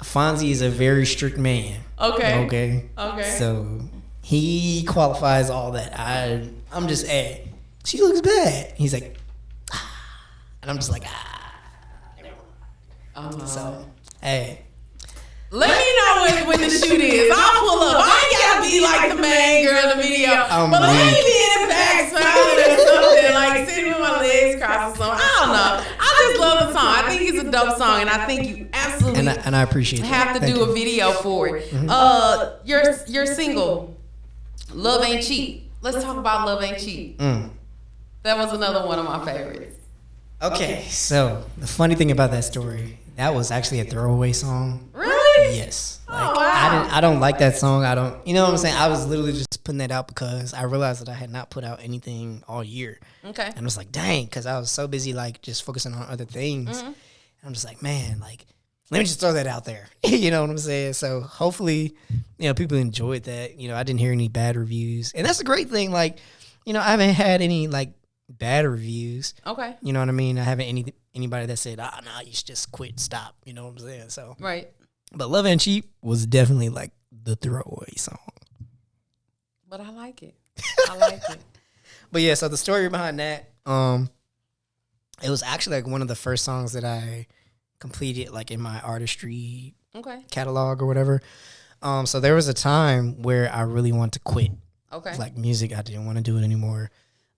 Fonzie is a very strict man. Okay. So he qualifies all that. I'm just, hey, she looks bad. He's like, and I'm just like, So, hey. Let me know when the shoot is. I'll pull up. I ain't gotta be like the main girl in the video. But let me be in the back smiling or something, like sitting with my legs crossed or something. I don't know. I just love the song. I think it's a dope song, and I think you absolutely and I appreciate have to do a video for it. Your single, Love Ain't Cheap. Let's talk about Love Ain't Cheap. That was another one of my favorites. Okay, so the funny thing about that story, that was actually a throwaway song. Really? Yes. Like, wow. I don't like that song. You know what I'm saying? I was literally just putting that out because I realized that I had not put out anything all year. Okay. And I was like, dang, because I was so busy like just focusing on other things. And I'm just like, man, like, let me just throw that out there. You know what I'm saying? So hopefully, people enjoyed that. I didn't hear any bad reviews. And that's a great thing. Like, I haven't had any like bad reviews. Okay. You know what I mean? I haven't anybody that said, nah, you should just quit, stop. You know what I'm saying? So right. But Love Ain't Cheap was definitely like the throwaway song. But I like it. But yeah, so the story behind that, it was actually like one of the first songs that I completed like in my artistry catalog or whatever. So there was a time where I really wanted to quit. Okay. Like music, I didn't want to do it anymore.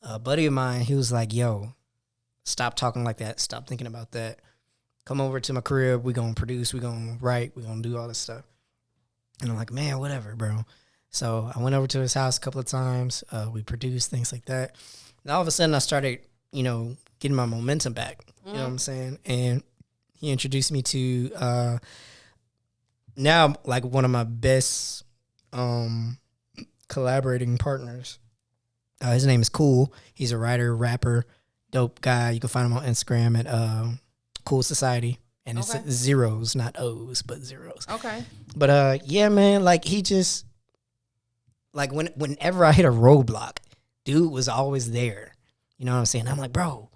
A buddy of mine, he was like, yo, stop talking like that. Stop thinking about that. Come over to my crib. We're going to produce. We're going to write. We're going to do all this stuff. And I'm like, man, whatever, bro. So I went over to his house a couple of times. We produced things like that. And all of a sudden I started, getting my momentum back. You know what I'm saying? And he introduced me to now like one of my best collaborating partners. His name is Cool. He's a writer, rapper, dope guy. You can find him on Instagram at Cool Society. And it's zeros, not O's, but zeros. Okay. But yeah, man, like he just like whenever I hit a roadblock, dude was always there. You know what I'm saying? I'm like, bro,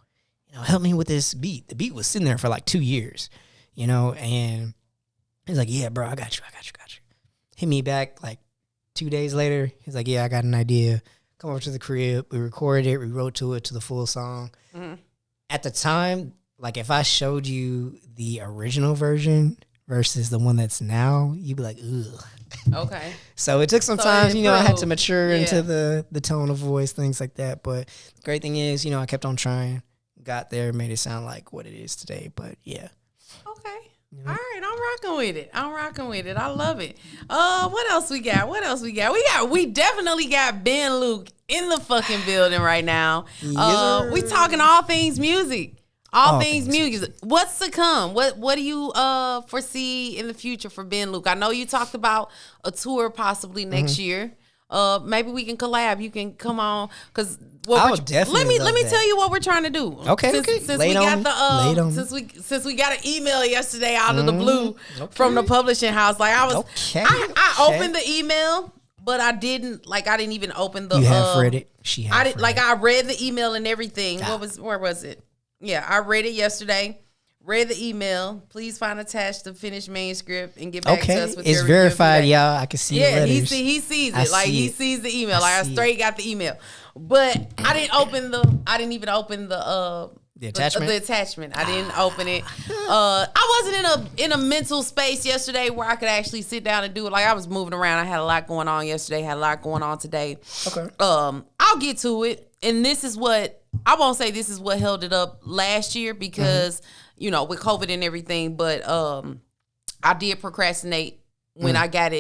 help me with this beat. The beat was sitting there for like 2 years. you know, and he's like, yeah, bro, I got you. Hit me back like 2 days later. He's like, yeah, I got an idea. Come over to the crib. We recorded it. We wrote to it to the full song. Mm-hmm. At the time, like if I showed you the original version versus the one that's now, you'd be like, ugh. Okay. So it took some time, you know, I had to mature into the tone of voice, things like that. But the great thing is, you know, I kept on trying, got there, made it sound like what it is today. But yeah. Okay. Yeah. All right, I'm rocking with it. I love it. What else we got? We definitely got Ben Luke in the fucking building right now. Yes, we talking all things music. All things music. What's to come? What do you foresee in the future for Ben Luke? I know you talked about a tour possibly next year. Maybe we can collab. You can come on because definitely let me tell you what we're trying to do. Okay, since we got since we got an email yesterday out of the blue from the publishing house. Like I opened the email, but I didn't even open the. You have read it. I read the email and everything. Where was it? Yeah, I read it yesterday. Read the email. Please find attached the finished manuscript and get back to us with it's verified, y'all. I can see the letters. He sees it. He sees the email. I straight got the email. But I didn't even open the attachment. The attachment. I didn't open it. I wasn't in a mental space yesterday where I could actually sit down and do it. Like I was moving around. I had a lot going on yesterday, had a lot going on today. Okay. I'll get to it. And this is what I won't say this is what held it up last year because you know, with COVID and everything, but I did procrastinate when I got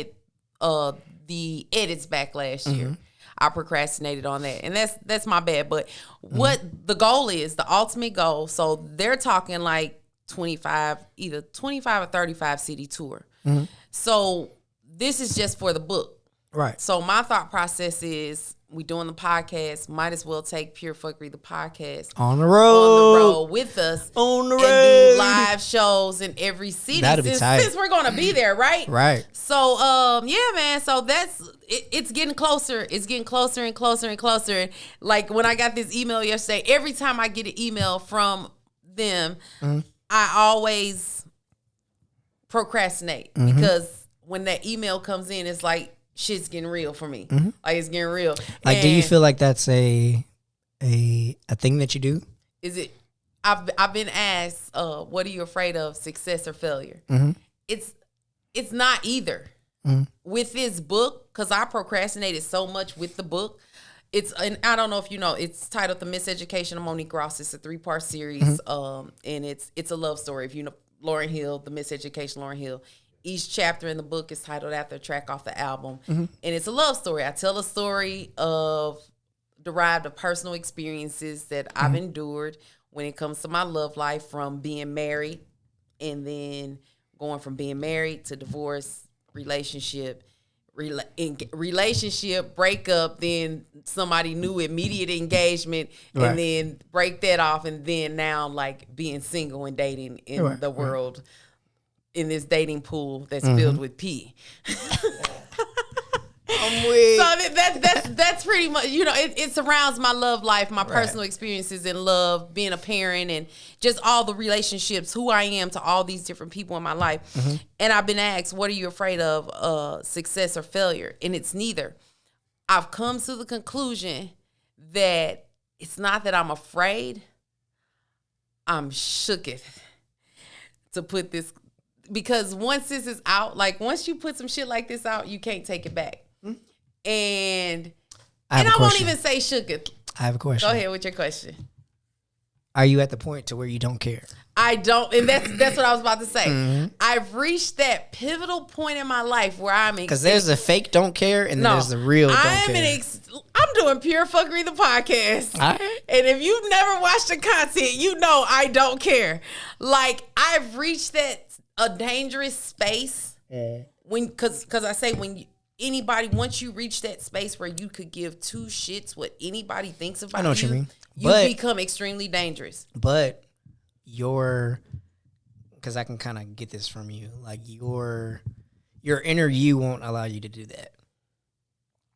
the edits back last year. I procrastinated on that, and that's my bad. But what the goal is, the ultimate goal, so they're talking like 25 or 35 city tour. So this is just for the book. Right. So my thought process is we doing the podcast, might as well take Pure Fuckery, the podcast, on the road with us on the road and do live shows in every city. That'd be tight. Since we're gonna be there, right? Right. So yeah, man. So that's it, it's getting closer. It's getting closer and closer and closer. Like when I got this email yesterday, every time I get an email from them, I always procrastinate because when that email comes in, it's like shit's getting real for me. Like it's getting real. Like, do you feel like that's a thing that you do? Is it? I've been asked, what are you afraid of, success or failure? It's not either. With this book, because I procrastinated so much with the book. And I don't know if you know, it's titled The Miseducation of Monique Ross. It's a 3-part series, and it's a love story. If you know Lauryn Hill, The Miseducation, Lauryn Hill. Each chapter in the book is titled after a track off the album. And it's a love story. I tell a story derived of personal experiences that I've endured when it comes to my love life, from being married and then going from being married to divorce, relationship, breakup, then somebody new, immediate engagement, and then break that off, and then now like being single and dating in the world. In this dating pool that's filled with pee. I'm weak. So that's pretty much, you know, it surrounds my love life, my personal experiences in love, being a parent, and just all the relationships, who I am to all these different people in my life. And I've been asked, what are you afraid of, success or failure? And it's neither. I've come to the conclusion that it's not that I'm afraid, I'm shooketh to put this. Because once this is out, like once you put some shit like this out, you can't take it back. And I won't even say shooketh. I have a question. Go ahead with your question. Are you at the point to where you don't care? I don't, and that's what I was about to say. I've reached that pivotal point in my life where I'm because there's a fake don't care and then there's the real don't care. I'm doing Pure Fuckery, the podcast. All right. And if you've never watched the content, you know I don't care. Like I've reached a dangerous space because I say once you reach that space where you could give two shits what anybody thinks about you, I know what you mean. You become extremely dangerous. But because I can kind of get this from you, like your inner you won't allow you to do that.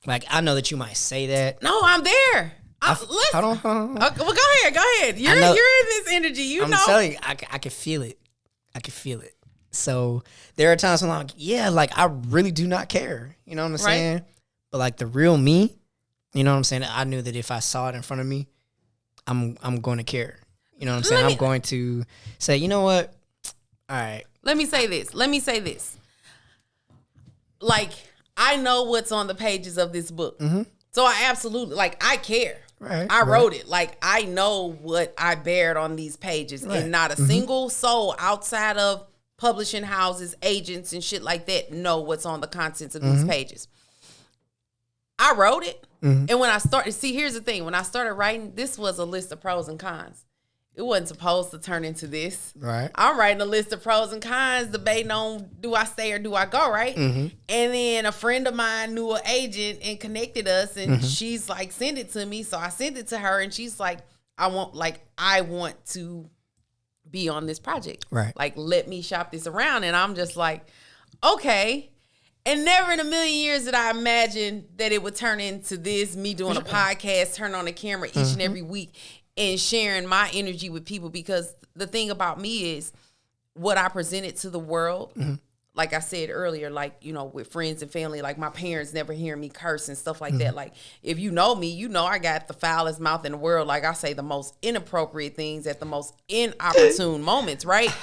Like I know that you might say that. No, I'm there. Hold on. Okay, well, go ahead. You're in this energy. I'm telling you, I can feel it. I can feel it. So there are times when I'm like, yeah, like I really do not care. You know what I'm saying? But like the real me, you know what I'm saying? I knew that if I saw it in front of me, I'm going to care. You know what I'm saying? I'm going to say, you know what? All right. Let me say this. Like, I know what's on the pages of this book. Mm-hmm. So I absolutely, like, I care. Right. I wrote it. Like, I know what I bared on these pages. Right. And not a single soul outside of publishing houses, agents, and shit like that know what's on the contents of these pages. I wrote it. And when I started, see, here's the thing. When I started writing, this was a list of pros and cons. It wasn't supposed to turn into this. Right. I'm writing a list of pros and cons, debating on do I stay or do I go, right? And then a friend of mine knew an agent and connected us, and she's like, send it to me. So I sent it to her, and she's like, I want to be on this project. Right. Like, let me shop this around. And I'm just like, okay. And never in a million years did I imagine that it would turn into this, me doing a podcast, turn on the camera each and every week and sharing my energy with people. Because the thing about me is what I presented to the world, like I said earlier, like, you know, with friends and family, like my parents never hear me curse and stuff like that. Like, if you know me, you know I got the foulest mouth in the world. Like, I say the most inappropriate things at the most inopportune moments, right?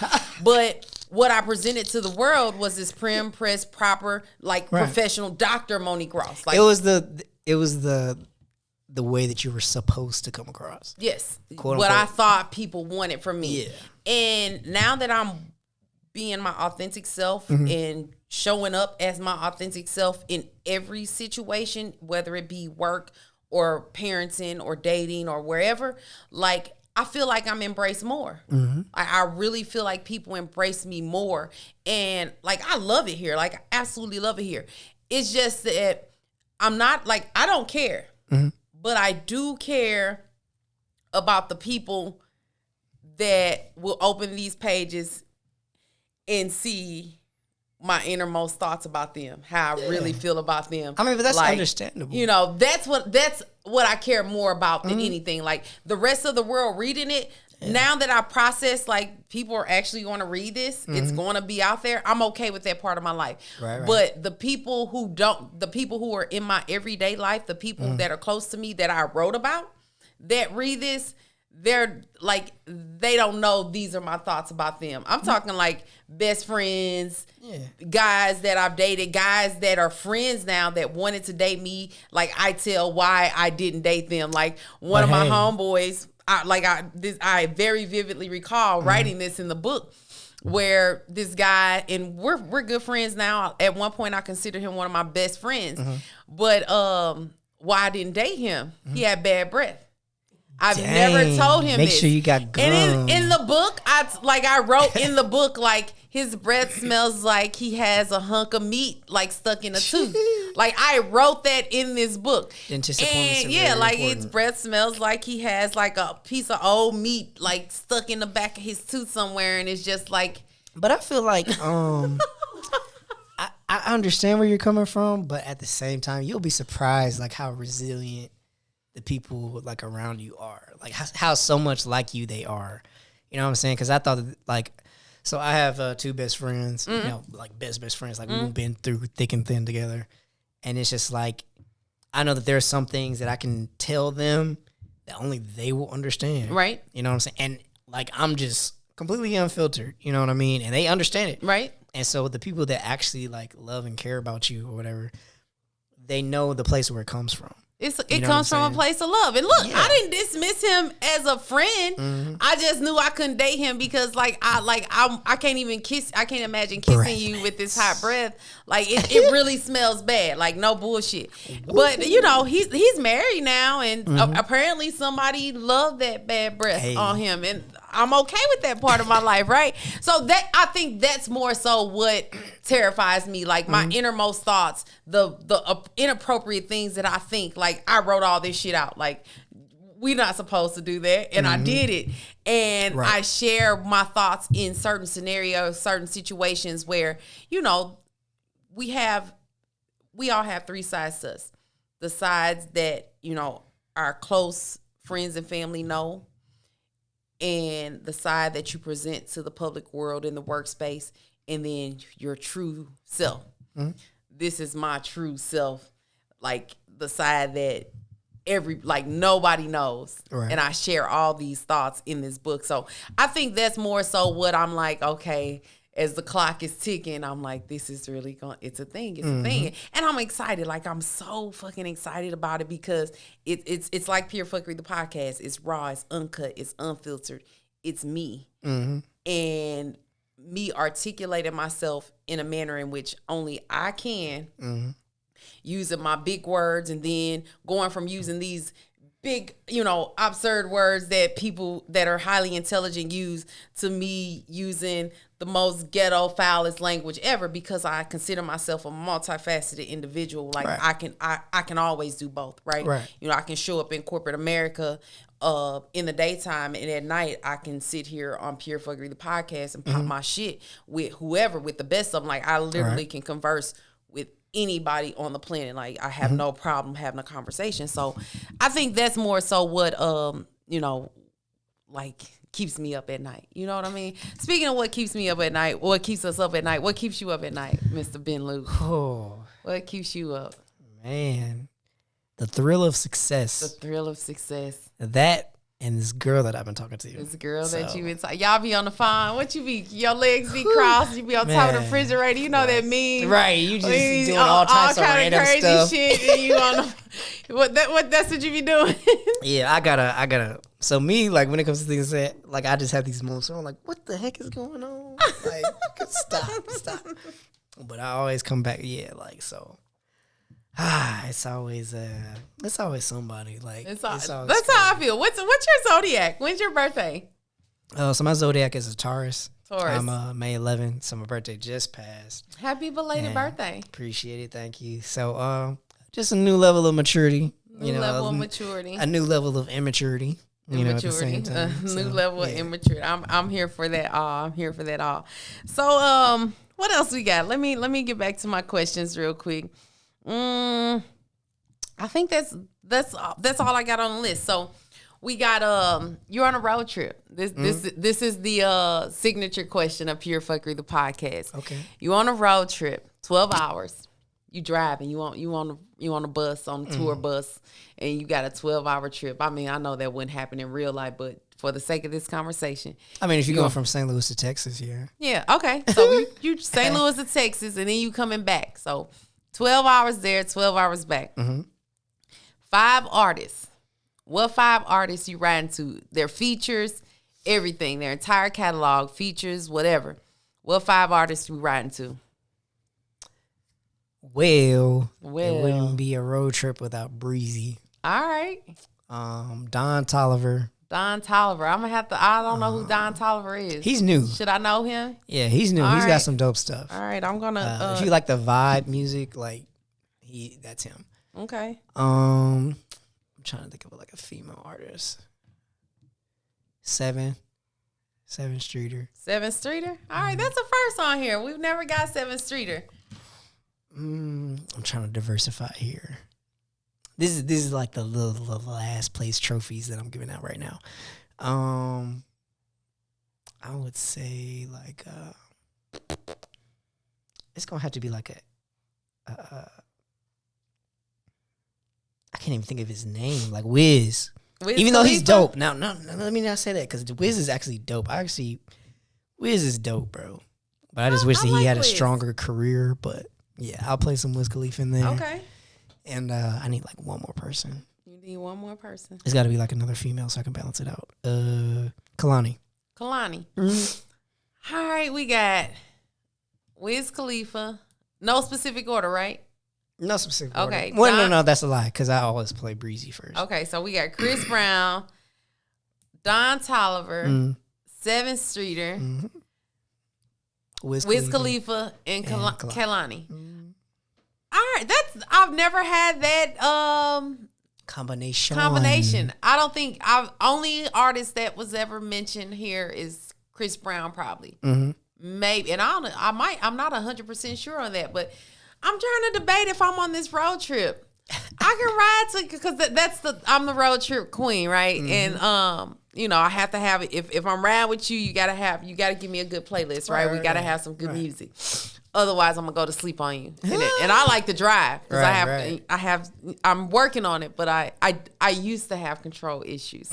But what I presented to the world was this prim, press, proper, like professional Dr. Monique Ross. Like, it was the way that you were supposed to come across. Yes. Quote, what unquote. I thought people wanted from me. Yeah. And now that I'm being my authentic self and showing up as my authentic self in every situation, whether it be work or parenting or dating or wherever, like, I feel like I'm embraced more. I really feel like people embrace me more. And like, I love it here. Like, I absolutely love it here. It's just that I'm not like, I don't care, but I do care about the people that will open these pages and see my innermost thoughts about them, how I really feel about them. I mean, but that's like, understandable. You know, that's what I care more about than anything. Like, the rest of the world reading it, now that I process, like, people are actually going to read this, it's going to be out there, I'm okay with that part of my life. Right. But the people who are in my everyday life, the people that are close to me that I wrote about, that read this, they're like, they don't know these are my thoughts about them. I'm talking like best friends, guys that I've dated, guys that are friends now that wanted to date me. Like, I tell why I didn't date them. Like, one of my homeboys, I very vividly recall writing this in the book, where this guy, and we're good friends now. At one point, I considered him one of my best friends, but why I didn't date him, he had bad breath. I've never told him Make this. sure you got gum. And in the book, I wrote in the book, like, his breath smells like he has a hunk of meat, like, stuck in a tooth. Like, I wrote that in this book. Dentist appointments And are yeah, very like, important. his breath smells like he has, like, a piece of old meat, like, stuck in the back of his tooth somewhere. And it's just like. But I feel like, I understand where you're coming from, but at the same time, you'll be surprised, like, how resilient the people, like, around you are, like how so much like you they are. You know what I'm saying? Because I thought that, like, so I have two best friends, you know, like best friends, like we've been through thick and thin together, and it's just like, I know that there are some things that I can tell them that only they will understand, Right. You know what I'm saying? And like, I'm just completely unfiltered, you know what I mean? And they understand it, Right. And so the people that actually, like, love and care about you or whatever, they know the place where it comes from. It comes from a place of love. And look, Yeah. I didn't dismiss him as a friend. I just knew I couldn't date him because, like, I can't even kiss. I can't imagine kissing you with this hot breath. Like, it really smells bad. Like, no bullshit. But you know, he's married now, and apparently somebody loved that bad breath on him, and I'm okay with that part of my life, right? So that, I think that's more so what terrifies me, like my innermost thoughts, the inappropriate things that I think. Like, I wrote all this shit out. Like, we're not supposed to do that, and I did it. And I share my thoughts in certain scenarios, certain situations where, you know, we all have three sides to us. The sides that, you know, our close friends and family know. and the side that you present to the public world in the workspace, and then your true self. Mm-hmm. This is my true self, like the side that nobody knows. Right. And I share all these thoughts in this book. So I think that's more so what I'm like, okay, as the clock is ticking, I'm like, this is really it's a thing. It's a thing. And I'm excited. Like, I'm so fucking excited about it because it's like Pure Fuckery, the podcast. It's raw, it's uncut, it's unfiltered. It's me. Mm-hmm. And me articulating myself in a manner in which only I can, using my big words, and then going from using these big, absurd words that people that are highly intelligent use to me using the most ghetto, foulest language ever, because I consider myself a multifaceted individual. Like, right. I can always do both, right? I can show up in corporate America in the daytime, and at night I can sit here on Pure Fuckery, the podcast, and pop my shit with whoever, with the best of them. Like, I literally can converse with anybody on the planet. Like, I have no problem having a conversation. So I think that's more so what keeps me up at night. You know what I mean? Speaking of what keeps me up at night, what keeps us up at night, what keeps you up at night, Mr. Ben Luke? Oh, what keeps you up? Man, the thrill of success. The thrill of success. That and this girl that I've been talking to. This girl that you been talking. Y'all be on the phone. What you be? Your legs be crossed. You be on top of the refrigerator. You know that meme. Right. You just doing all types of random crazy stuff. Shit. And you on the, that's what you be doing. Yeah, I gotta. So me, like, when it comes to things that, like, I just have these moments where I'm like, what the heck is going on? Like, stop. But I always come back. Yeah, like, so. It's always somebody. Like, that's how I feel. What's your zodiac? When's your birthday? So my zodiac is a Taurus. I'm May 11th, so my birthday just passed. Happy belated birthday. Appreciate it, thank you. So just a new level of maturity. A new level of immaturity. At the same time. New level of immaturity. I'm here for that all. I'm here for that all. So what else we got? Let me get back to my questions real quick. I think that's all I got on the list. So we got you're on a road trip. This is the signature question of Pure Fuckery, the podcast. Okay. You on a road trip, 12 hours. You driving. You on a bus, on a tour bus, and you got a 12-hour trip. I mean, I know that wouldn't happen in real life, but for the sake of this conversation, I mean, if you're going from St. Louis to Texas, yeah. Yeah. Okay. So you St. Louis to Texas, and then you coming back. So 12 hours there, 12 hours back. 5 artists. What 5 artists you riding to? Their features, everything, their entire catalog, features, whatever. What 5 artists you riding to? Well, it wouldn't be a road trip without Breezy. All right. Don Toliver. Don Toliver. I'm gonna have to. I don't know who Don Toliver is. He's new. Should I know him? Yeah, he's new. He's got some dope stuff. All right, I'm gonna. If you like the vibe music, like that's him. Okay. I'm trying to think of like a female artist. 7 Streeter. 7 Streeter. All right, that's the first on here. We've never got 7 Streeter. I'm trying to diversify here. This is like the last place trophies that I'm giving out right now. I would say like it's gonna have to be like a I can't even think of his name, like Wiz. Even though he's dope. Now, let me not say that, because Wiz is actually dope. Wiz is dope, bro. But I just wish that he had a stronger career. But yeah, I'll play some Wiz Khalifa in there. Okay. And I need like one more person. You need one more person. It's got to be like another female so I can balance it out. Kalani. Mm-hmm. All right, we got Wiz Khalifa. No specific order, right? No specific order. Okay. Well, no, that's a lie, because I always play Breezy first. Okay, so we got Chris Brown, Don Toliver, 7 Streeter, Wiz Khalifa, and Kalani. All right, I've never had that combination. I don't think only artist that was ever mentioned here is Chris Brown, probably. Maybe, and I'm not 100% sure on that, but I'm trying to debate if I'm on this road trip. I can ride to because I'm the road trip queen, right? Mm-hmm. And I have to have it. If I'm riding with you, you gotta give me a good playlist, right? We gotta have some good music. Otherwise, I'm gonna go to sleep on you. And I like to drive because I'm working on it, but I used to have control issues,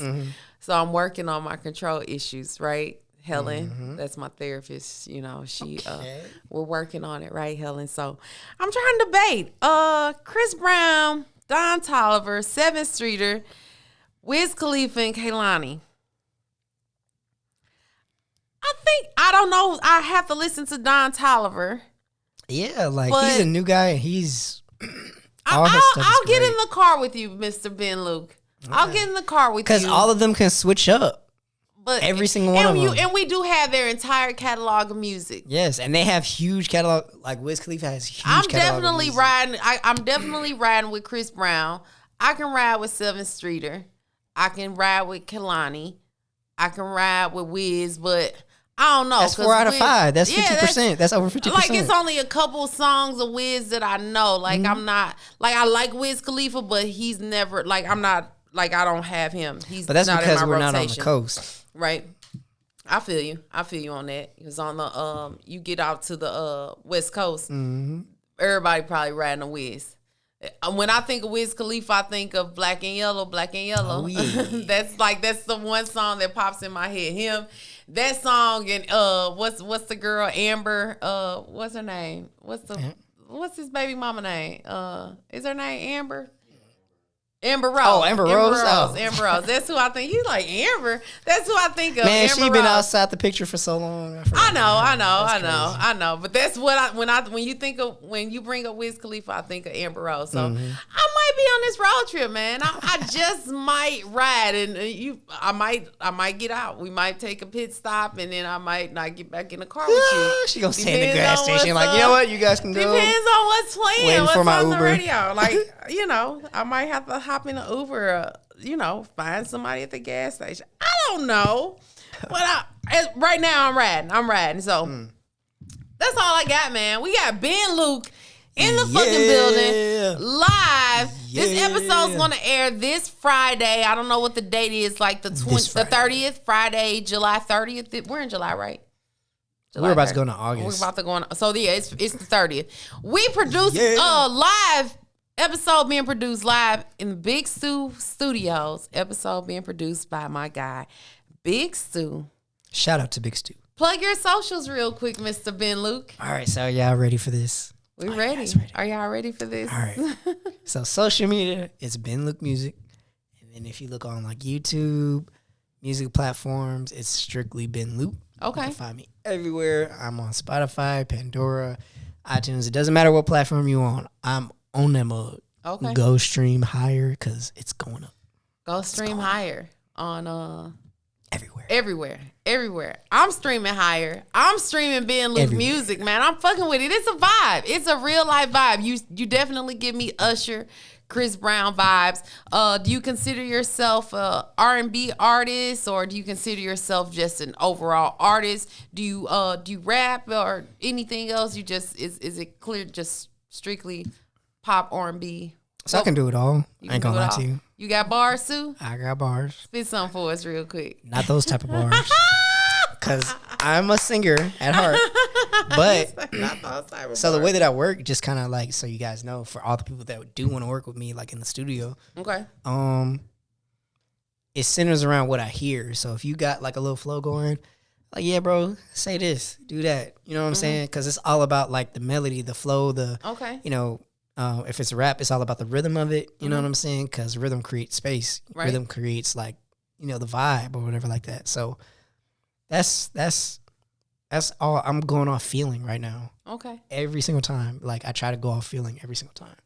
so I'm working on my control issues, right? Helen, that's my therapist. We're working on it, right, Helen? So I'm trying to debate Chris Brown, Don Toliver, 7th Streeter, Wiz Khalifa, and Kehlani. I don't know. I have to listen to Don Toliver. Yeah, he's a new guy. He's I'll get in the car with you, Mr. Ben Luke. Okay. I'll get in the car with you because all of them can switch up. But every single one of them. And we do have their entire catalog of music. Yes, and they have huge catalog. Like Wiz Khalifa has huge catalog of music. I'm definitely riding with Chris Brown. I can ride with 7th Streeter. I can ride with Kehlani. I can ride with Wiz, but I don't know. That's 4 out of 5. That's 50%. That's over 50%. Like, it's only a couple songs of Wiz that I know. Like, I'm not, like, I like Wiz Khalifa, but he's never, like, I'm not, like, I don't have him. But that's not because in my we're rotation. not on the coast. Right. I feel you on that. Because on the, you get out to the West Coast, everybody probably riding a Wiz. When I think of Wiz Khalifa, I think of Black and Yellow. Oh, yeah. that's the one song that pops in my head. Him, that song, and what's the girl Amber? What's her name? What's his baby mama name? Is her name Amber? Amber Rose. Oh, Amber Rose. Amber Rose. That's who I think. You like Amber? That's who I think of. Man, Amber she been Rose. Outside the picture for so long. I know. But that's what when you bring up Wiz Khalifa, I think of Amber Rose. So I might be on this road trip, man. I just might ride, and I might get out. We might take a pit stop, and then I might not get back in the car with you. She gonna stay in the gas station, like, you know what, you guys can go. Depends on what's playing, what's on Uber. the radio. Like, I might have to hop in an Uber, find somebody at the gas station. I don't know. But right now I'm riding. So that's all I got, man. We got Ben Luke in the fucking building, live. Yeah. This episode's gonna air this Friday. I don't know what the date is, like the 30th, Friday, July 30th. We're in July, right? We're about to go into August. We're about to go on. So yeah, it's the 30th. We produced live. Episode being produced live in the Big Stu Studios. Episode being produced by my guy, Big Stu. Shout out to Big Stu. Plug your socials real quick, Mr. Ben Luke. All right, so y'all ready for this? We ready. Are y'all ready for this? All right. So social media is Ben Luke Music. And then if you look on like YouTube, music platforms, it's strictly Ben Luke. Okay. You can find me everywhere. I'm on Spotify, Pandora, iTunes. It doesn't matter what platform you're on. I'm on that mug. Okay. Go stream higher because it's going up. Go stream higher on everywhere. I'm streaming higher. I'm streaming Ben Luke music, man. I'm fucking with it. It's a vibe. It's a real life vibe. You definitely give me Usher, Chris Brown vibes. Do you consider yourself a R&B artist, or do you consider yourself just an overall artist? Do you rap or anything else? You just is it clear just strictly pop, R&B? So I can do it all. I ain't gonna lie to you. You got bars, Sue? I got bars. Spit something for us real quick. Not those type of bars. Because I'm a singer at heart. But not those type of so bars. the way that I work, just kind of like, so you guys know, for all the people that do want to work with me, like in the studio. Okay. It centers around what I hear. So if you got like a little flow going, like, yeah, bro, say this, do that. You know what I'm saying? Because it's all about like the melody, the flow, if it's rap, it's all about the rhythm of it. You know what I'm saying? Because rhythm creates space. Right. Rhythm creates like, the vibe or whatever like that. So that's all. I'm going off feeling right now. Okay. Every single time. Like I try to go off feeling every single time.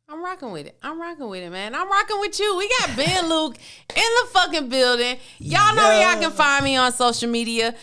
I'm rocking with it, man. I'm rocking with you. We got Ben Luke in the fucking building. Y'all know y'all can find me on social media.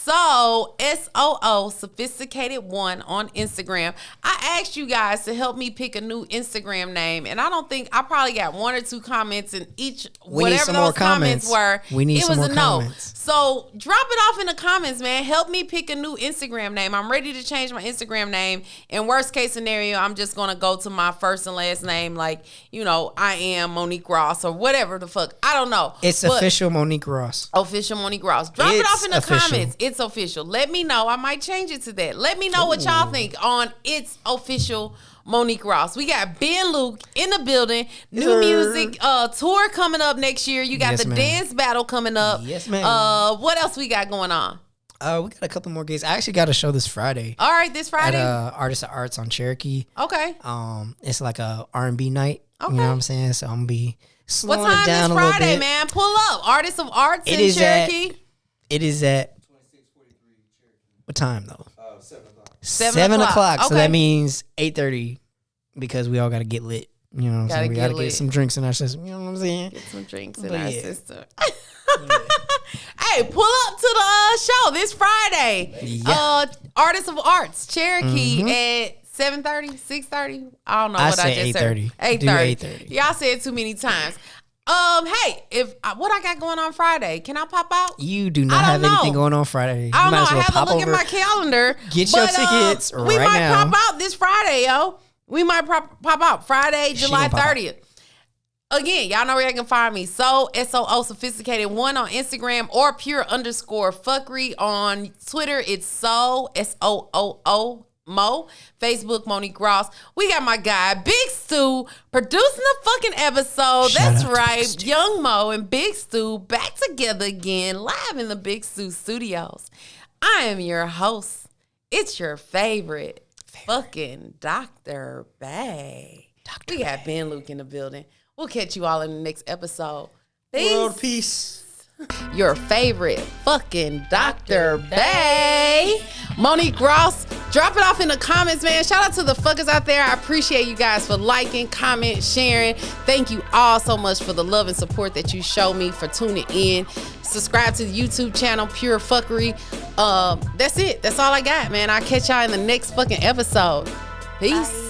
So SOO Sophisticated One on Instagram. I asked you guys to help me pick a new Instagram name, and I don't think I probably got 1 or 2 comments, and each whatever those comments were, it was a no. So drop it off in the comments, man. Help me pick a new Instagram name. I'm ready to change my Instagram name. In worst case scenario, I'm just gonna go to my first and last name, like, you know, I am Monique Ross or whatever the fuck. I don't know. It's official Monique Ross. Official Monique Ross. Drop it off in the comments. It's official. Let me know. I might change it to that. Let me know what y'all think on It's Official Monique Ross. We got Ben Luke in the building. New music tour coming up next year. You got the dance battle coming up. Yes, ma'am. What else we got going on? We got a couple more gigs. I actually got a show this Friday. All right, this Friday at Artists of Arts on Cherokee. Okay. It's like a R&B night. Okay. You know what I'm saying? So I'm gonna be slowing what time it down this a little Friday, bit. man? Pull up. Artists of Arts in Cherokee. It is at 2643 Cherokee. What time though? 7 o'clock. 7 o'clock. So that means 8:30 because we all gotta get lit. You know what I'm saying? We gotta get some drinks in our system. You know what I'm saying? Get some drinks in our system. Hey, pull up to the show this Friday. Yeah. Artists of Arts, Cherokee at 7:30, 6:30. I don't know what I just said. 8:30. Y'all said too many times. Hey, what I got going on Friday? Can I pop out? You do not have anything going on Friday. I don't know. I have a look at my calendar. Get your tickets right now. We might pop out this Friday, yo. We might pop out Friday, July 30th. Again, y'all know where you can find me. So SOO Sophisticated One on Instagram or pure_fuckery on Twitter. It's SOOO Mo. Facebook, Monique Ross. We got my guy, Big Stu, producing the fucking episode. That's right. Young Mo and Big Stu back together again, live in the Big Stu studios. I am your host. It's your favorite. Fucking Dr. Bay. We got Ben Luke in the building. We'll catch you all in the next episode. Peace. World peace. Your favorite fucking Dr. Bay. Monique Ross. Drop it off in the comments, man. Shout out to the fuckers out there. I appreciate you guys for liking, comment, sharing. Thank you all so much for the love and support that you show me, for tuning in. Subscribe to the YouTube channel, Pure Fuckery. That's it. That's all I got, man. I'll catch y'all in the next fucking episode. Peace.